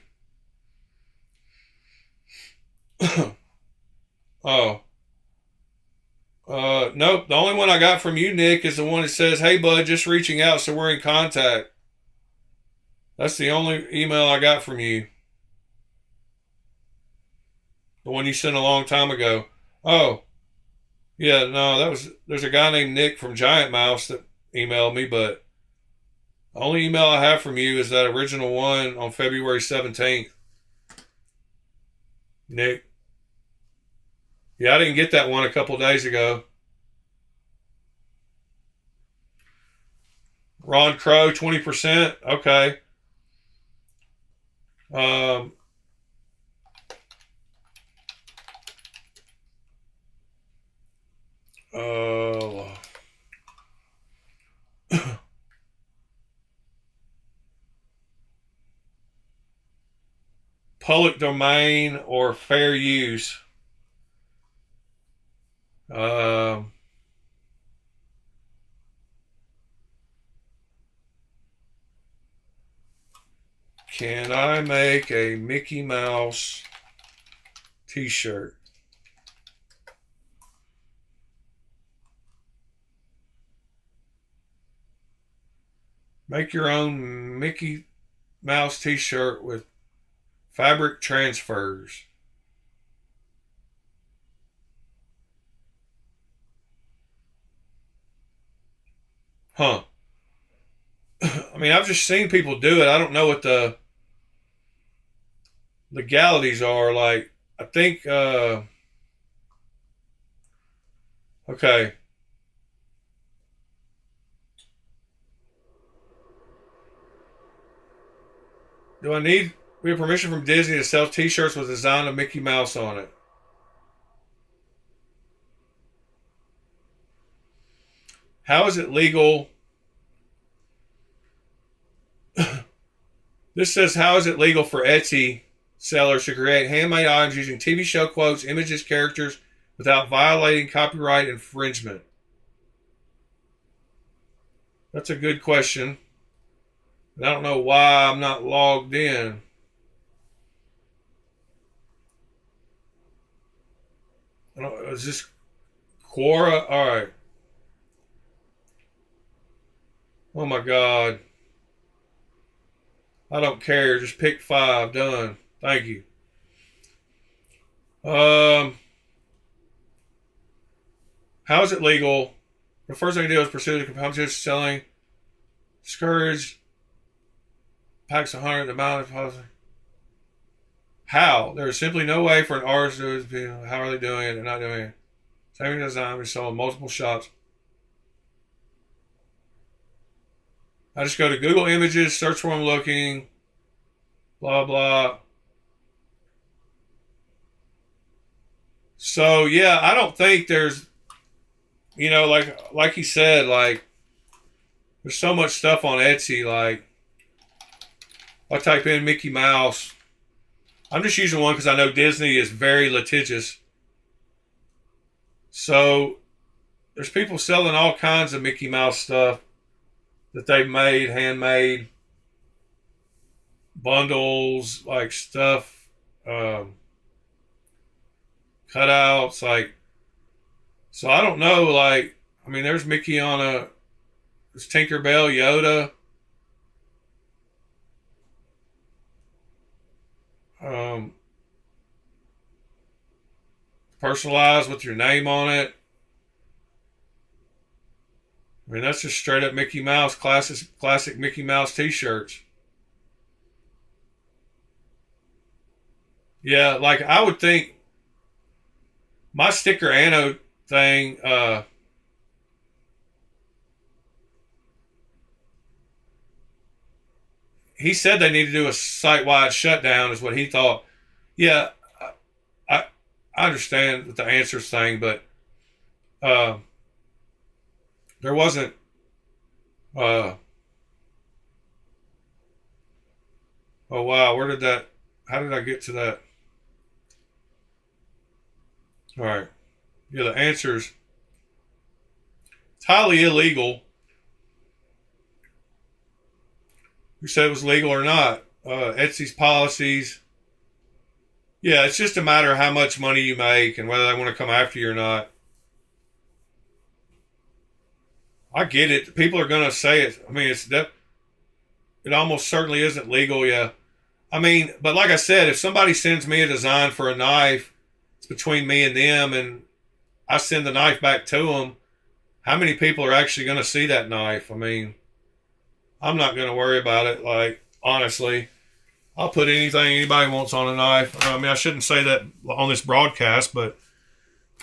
Oh. Nope. The only one I got from you, Nick, is the one that says, "Hey, bud, just reaching out, so we're in contact." That's the only email I got from you. The one you sent a long time ago. Oh, yeah, no, there's a guy named Nick from Giant Mouse that emailed me, but the only email I have from you is that original one on February 17th. Nick. Yeah, I didn't get that one a couple days ago. Ron Crow, 20%. Okay. Um, uh, public domain or fair use. Um, can I make a Mickey Mouse t-shirt? Make your own Mickey Mouse t-shirt with fabric transfers. Huh. I mean, I've just seen people do it. I don't know what the legalities are. Like, I think, okay. Do I need we have permission from Disney to sell t-shirts with the design of Mickey Mouse on it? How is it legal? This says, how is it legal for Etsy sellers to create handmade items using TV show quotes, images, characters without violating copyright infringement? That's a good question. And I don't know why I'm not logged in. I don't, is this Quora? All right. Oh my God. I don't care. Just pick 5. Done. Thank you. How is it legal? The first thing to do is pursue the competition selling. Discourage packs 100 the amount of policy. How? There is simply no way for an artist to do it. How are they doing it? They're not doing it. Same design is sold in multiple shops. I just go to Google Images, search where I'm looking, blah blah. So yeah, I don't think there's, like he said, like there's so much stuff on Etsy. Like I type in Mickey Mouse. I'm just using one because I know Disney is very litigious. So there's people selling all kinds of Mickey Mouse stuff that they've made, handmade bundles, like stuff, cutouts, like. So I don't know, like, I mean, there's Mickey on there's Tinkerbell, Yoda. Um, Personalized with your name on it. I mean, that's just straight up Mickey Mouse, classic Mickey Mouse t-shirts. Yeah, like I would think my sticker anode thing, he said they need to do a site-wide shutdown is what he thought. Yeah, I, I understand the answers thing, but uh, there wasn't, uh, oh wow, how did I get to that? All right. Yeah, the answers. It's highly illegal. Who said it was legal or not? Etsy's policies. Yeah, it's just a matter of how much money you make and whether they want to come after you or not. I get it. People are going to say it. I mean, it almost certainly isn't legal. Yeah. I mean, but like I said, if somebody sends me a design for a knife, it's between me and them, and I send the knife back to them. How many people are actually going to see that knife? I mean, I'm not going to worry about it. Like, honestly, I'll put anything anybody wants on a knife. I mean, I shouldn't say that on this broadcast, but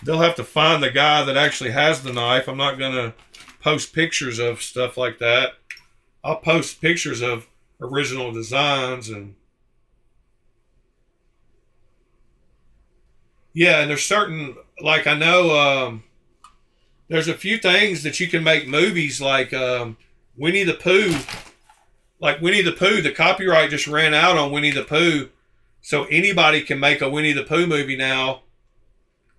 they'll have to find the guy that actually has the knife. I'm not going to post pictures of stuff like that. I'll post pictures of original designs and yeah, and there's certain, like I know there's a few things that you can make movies like Winnie the Pooh. Like Winnie the Pooh, the copyright just ran out on Winnie the Pooh. So anybody can make a Winnie the Pooh movie now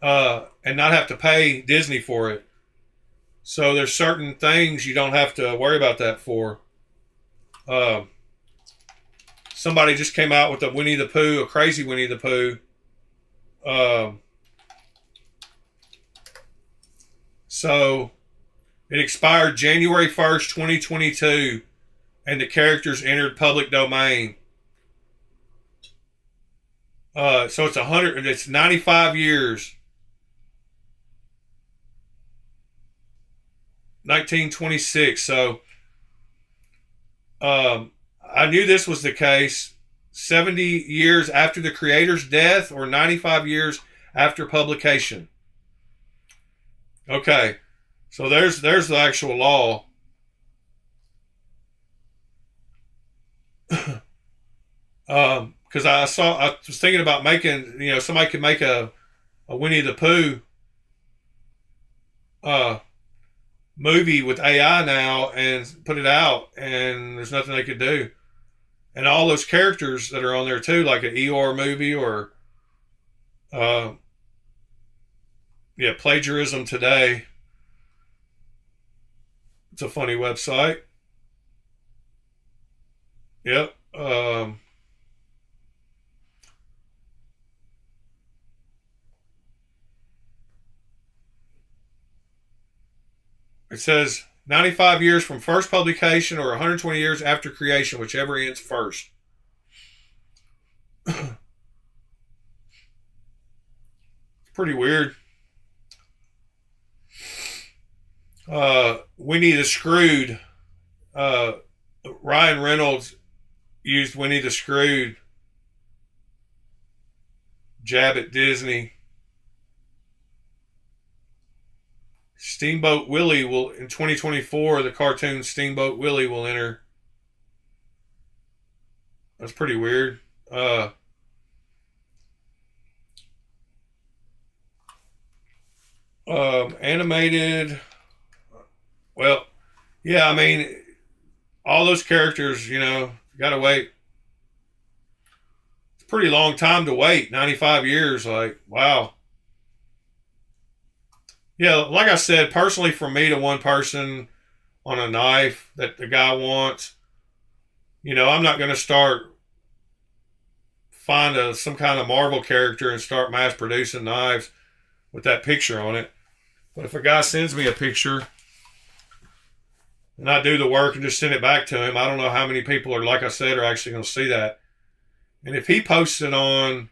and not have to pay Disney for it. So there's certain things you don't have to worry about that for. Somebody just came out with a Winnie the Pooh, a crazy Winnie the Pooh. So it expired January 1st, 2022, and the characters entered public domain. So it's 95 years. 1926. So I knew this was the case. 70 years after the creator's death or 95 years after publication. Okay. So there's the actual law. Because I was thinking about making, somebody could make a Winnie the Pooh movie with AI now and put it out, and there's nothing they could do. And all those characters that are on there too, like an Eeyore movie or Plagiarism Today. It's a funny website. Yep. It says 95 years from first publication or 120 years after creation, whichever ends first. It's pretty weird. Winnie the Screwed. Ryan Reynolds used Winnie the Screwed. Jab at Disney. Steamboat Willie will, in 2024, the cartoon Steamboat Willie will enter. That's pretty weird. Animated. Well, yeah, I mean, all those characters, you gotta wait. It's a pretty long time to wait. 95 years, like, wow. Yeah, like I said, personally, from me to one person on a knife that the guy wants, I'm not going to find some kind of Marvel character and start mass producing knives with that picture on it. But if a guy sends me a picture and I do the work and just send it back to him, I don't know how many people are, like I said, are actually going to see that. And if he posts it on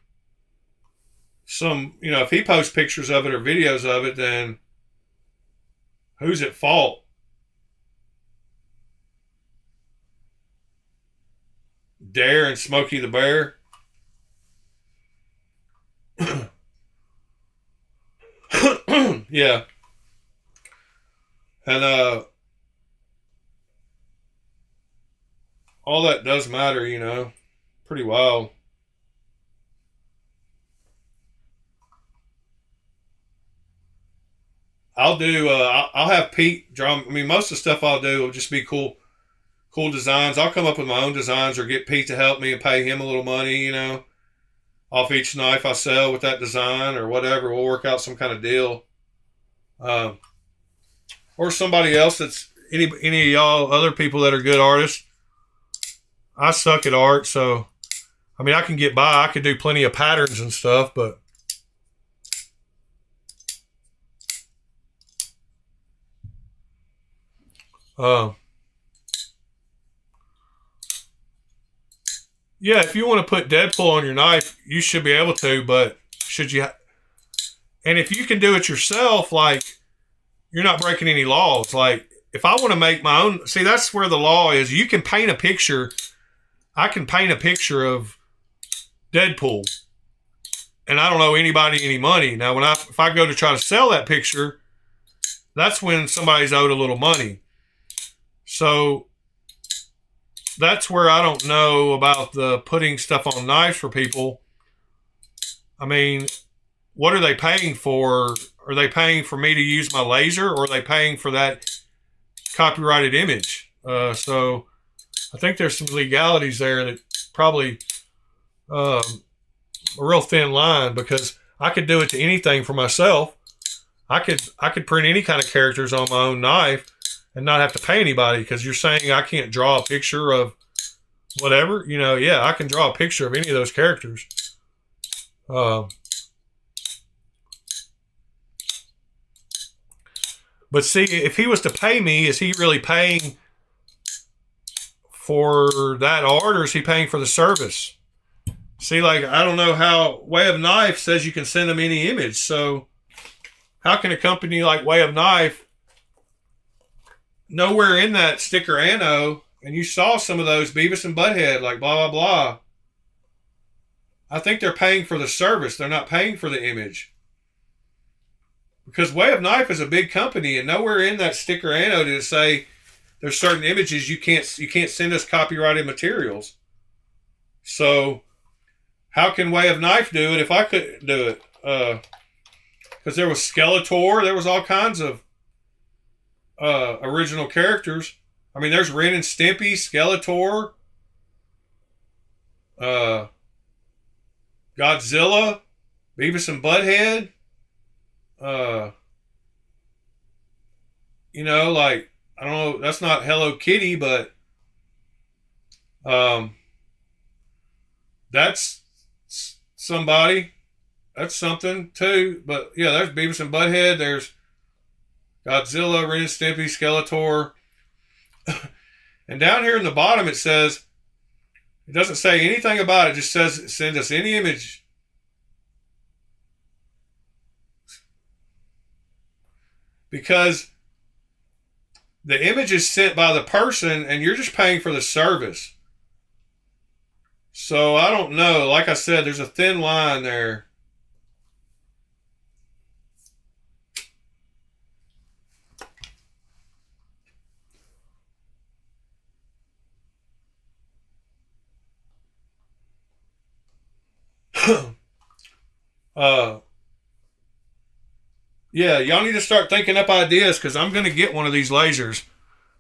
if he posts pictures of it or videos of it, then who's at fault? Dare and Smokey the Bear? Yeah. And all that does matter, pretty wild. I'll have Pete draw. I mean, most of the stuff I'll do will just be cool designs. I'll come up with my own designs or get Pete to help me and pay him a little money, off each knife I sell with that design or whatever. We'll work out some kind of deal. or somebody else that's any of y'all other people that are good artists. I suck at art, so I mean I can get by. I could do plenty of patterns and stuff, but yeah, if you want to put Deadpool on your knife, you should be able to. But should you? And if you can do it yourself, like you're not breaking any laws. Like if I want to make my own, see that's where the law is. You can paint a picture. I can paint a picture of Deadpool, and I don't owe anybody any money. Now, if I go to try to sell that picture, that's when somebody's owed a little money. So that's where I don't know about the putting stuff on knives for people. I mean, what are they paying for? Are they paying for me to use my laser, or are they paying for that copyrighted image? So I think there's some legalities there that probably a real thin line, because I could do it to anything for myself. I could print any kind of characters on my own knife and not have to pay anybody, because you're saying I can't draw a picture of whatever. Yeah, I can draw a picture of any of those characters. But see, if he was to pay me, is he really paying for that art, or is he paying for the service? See, like, I don't know how Way of Knife says you can send them any image. So how can a company like Way of Knife, nowhere in that sticker anno, and you saw some of those Beavis and Butthead, like blah, blah, blah. I think they're paying for the service. They're not paying for the image. Because Way of Knife is a big company, and nowhere in that sticker anno did it say there's certain images you can't send us copyrighted materials. So how can Way of Knife do it if I couldn't do it? Because there was Skeletor, there was all kinds of original characters. I mean, there's Ren and Stimpy, Skeletor, Godzilla, Beavis and Butthead. Like, I don't know, that's not Hello Kitty, but that's somebody. That's something too. But yeah, there's Beavis and Butthead. There's Godzilla, Ren and Stimpy, Skeletor. And down here in the bottom it says, it doesn't say anything about it. It just says send us any image. Because the image is sent by the person and you're just paying for the service. So I don't know. Like I said, there's a thin line there. Yeah, y'all need to start thinking up ideas, because I'm going to get one of these lasers.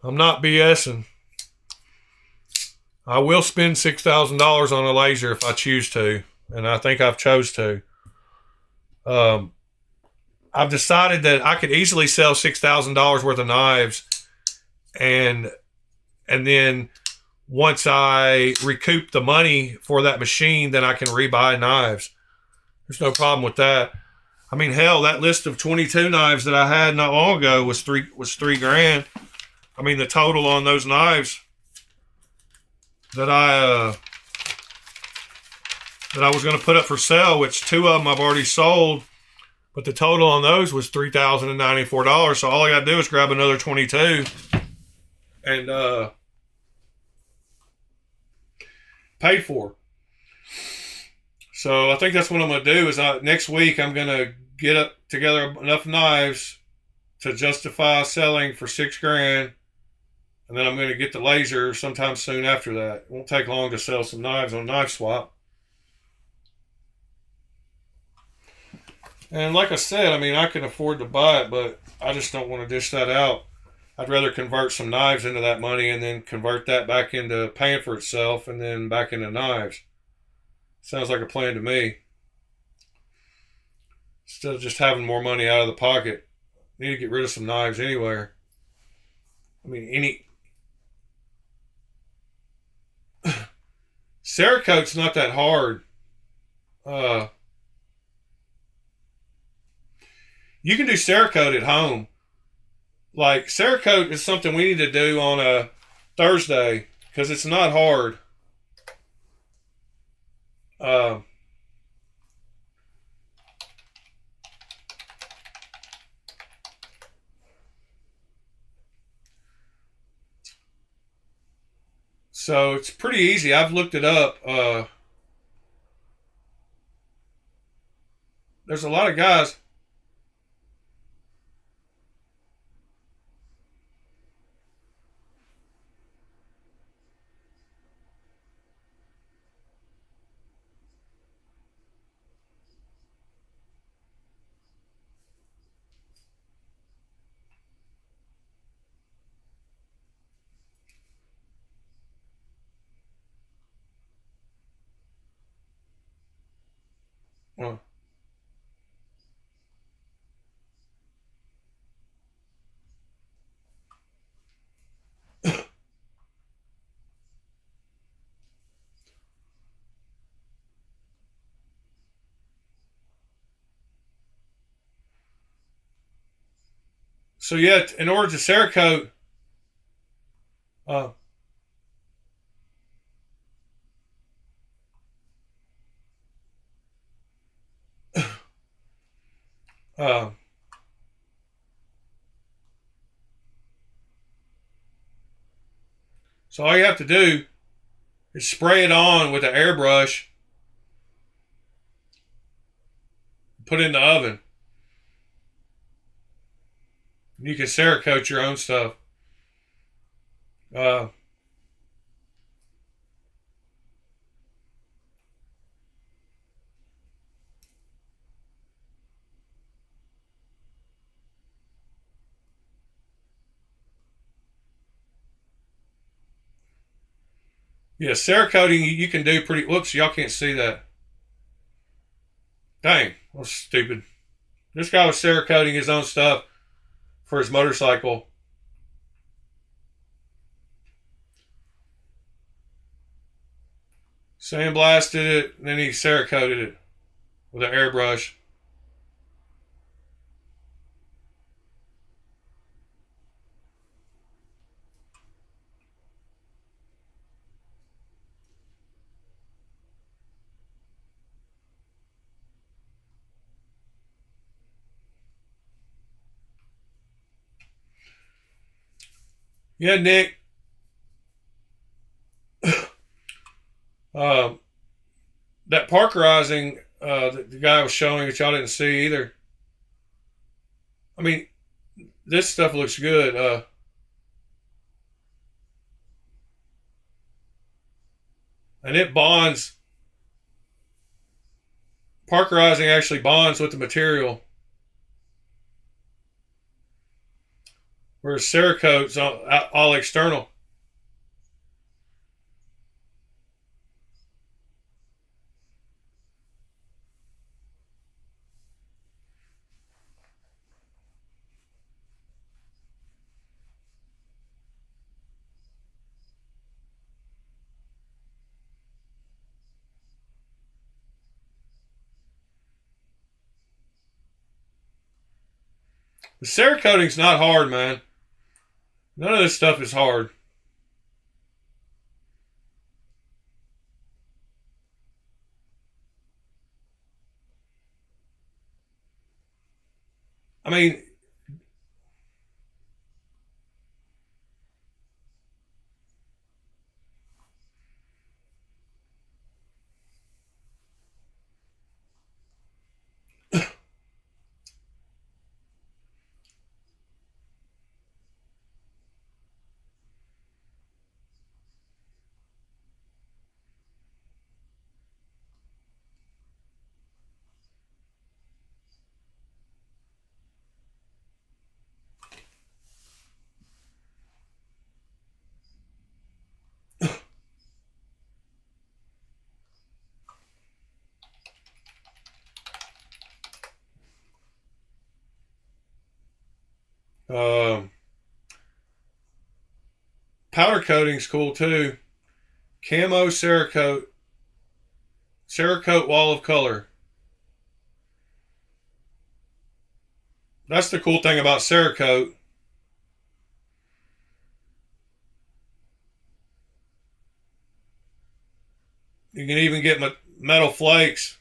I'm not BSing. I will spend $6,000 on a laser if I choose to, and I think I've chose to. I've decided that I could easily sell $6,000 worth of knives, and then once I recoup the money for that machine, then I can rebuy knives. There's no problem with that. I mean, hell, that list of 22 knives that I had not long ago was $3,000. I mean, the total on those knives that I was going to put up for sale, which 2 of them I've already sold, but the total on those was $3,094. So all I got to do is grab another 22 and pay for. So I think that's what I'm going to do. Is next week I'm going to get together enough knives to justify selling for $6,000, and then I'm going to get the laser sometime soon after that. It won't take long to sell some knives on Knife Swap. And like I said, I mean, I can afford to buy it, but I just don't want to dish that out. I'd rather convert some knives into that money and then convert that back into paying for itself and then back into knives. Sounds like a plan to me. Instead of just having more money out of the pocket. Need to get rid of some knives anyway. I mean, any Cerakote's not that hard. Uh, you can do Cerakote at home. Like Cerakote is something we need to do on a Thursday because it's not hard. Uh, so it's pretty easy. I've looked it up. There's a lot of guys. uh, so yeah, in order to Cerakote, uh, uh, so all you have to do is spray it on with an airbrush, put it in the oven. You can Cerakote your own stuff. Uh, yeah, Cerakoting you can do pretty. Whoops, y'all can't see that. Dang, that's stupid. This guy was Cerakoting his own stuff for his motorcycle. Sandblasted it, and then he Cerakoted it with an airbrush. Yeah, Nick. Um, that parkerizing the guy was showing that y'all didn't see either. I mean, this stuff looks good. And it bonds. Parkerizing actually bonds with the material, whereas Cerakote's all external. The Cerakoting's not hard, man. None of this stuff is hard. I mean, um, powder coating's cool too. Camo Cerakote. Cerakote Wall of Color. That's the cool thing about Cerakote. You can even get metal flakes.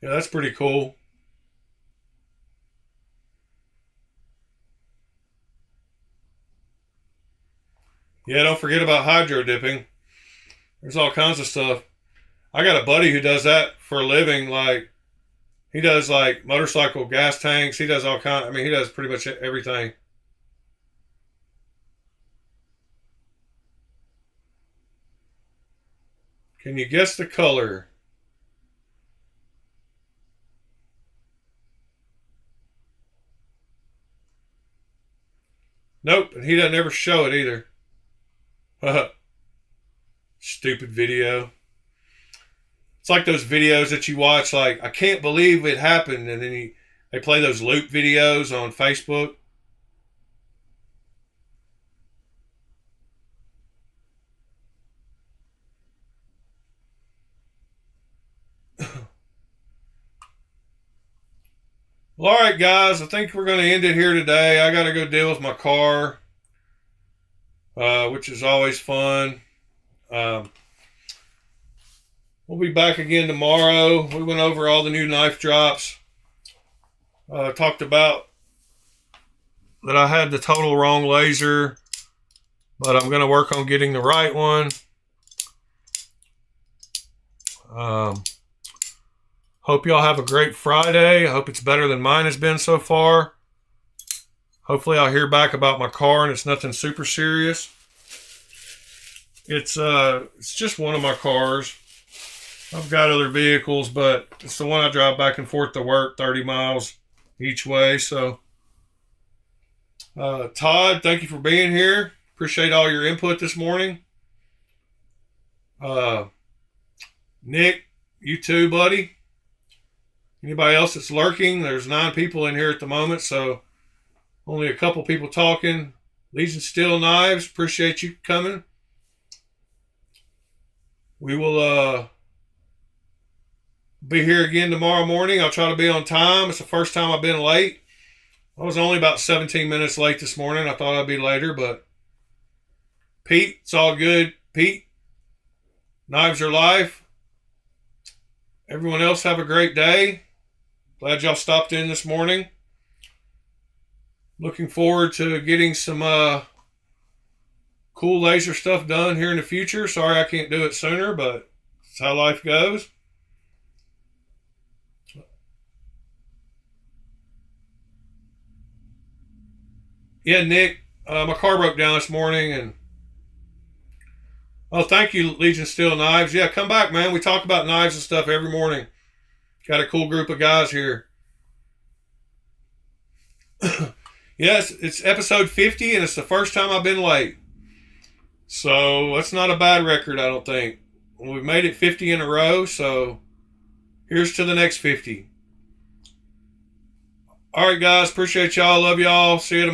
Yeah, that's pretty cool. Yeah, don't forget about hydro dipping. There's all kinds of stuff. I got a buddy who does that for a living. Like, he does like motorcycle gas tanks. He does all kind. I mean, he does pretty much everything. Can you guess the color? Nope, and he doesn't ever show it either. Stupid video. It's like those videos that you watch, like, I can't believe it happened, and then they play those loop videos on Facebook. Well, all right, guys, I think we're going to end it here today. I got to go deal with my car, which is always fun. Um, we'll be back again tomorrow. We went over all the new knife drops. Talked about that I had the total wrong laser, but I'm going to work on getting the right one. Hope y'all have a great Friday. I hope it's better than mine has been so far. Hopefully I'll hear back about my car and it's nothing super serious. It's just one of my cars. I've got other vehicles, but it's the one I drive back and forth to work 30 miles each way. So, Todd, thank you for being here. Appreciate all your input this morning. Nick, you too, buddy. Anybody else that's lurking? There's 9 people in here at the moment, so only a couple people talking. Legion Steel Knives, appreciate you coming. We will be here again tomorrow morning. I'll try to be on time. It's the first time I've been late. I was only about 17 minutes late this morning. I thought I'd be later, but Pete, it's all good. Pete, knives are life. Everyone else have a great day. Glad y'all stopped in this morning. Looking forward to getting some cool laser stuff done here in the future. Sorry I can't do it sooner, but it's how life goes. Yeah, Nick, my car broke down this morning, and oh, thank you, Legion Steel Knives. Yeah, come back, man. We talk about knives and stuff every morning. Got a cool group of guys here. Yes, it's episode 50, and it's the first time I've been late. So that's not a bad record, I don't think. We've made it 50 in a row, so here's to the next 50. All right, guys. Appreciate y'all. Love y'all. See you tomorrow.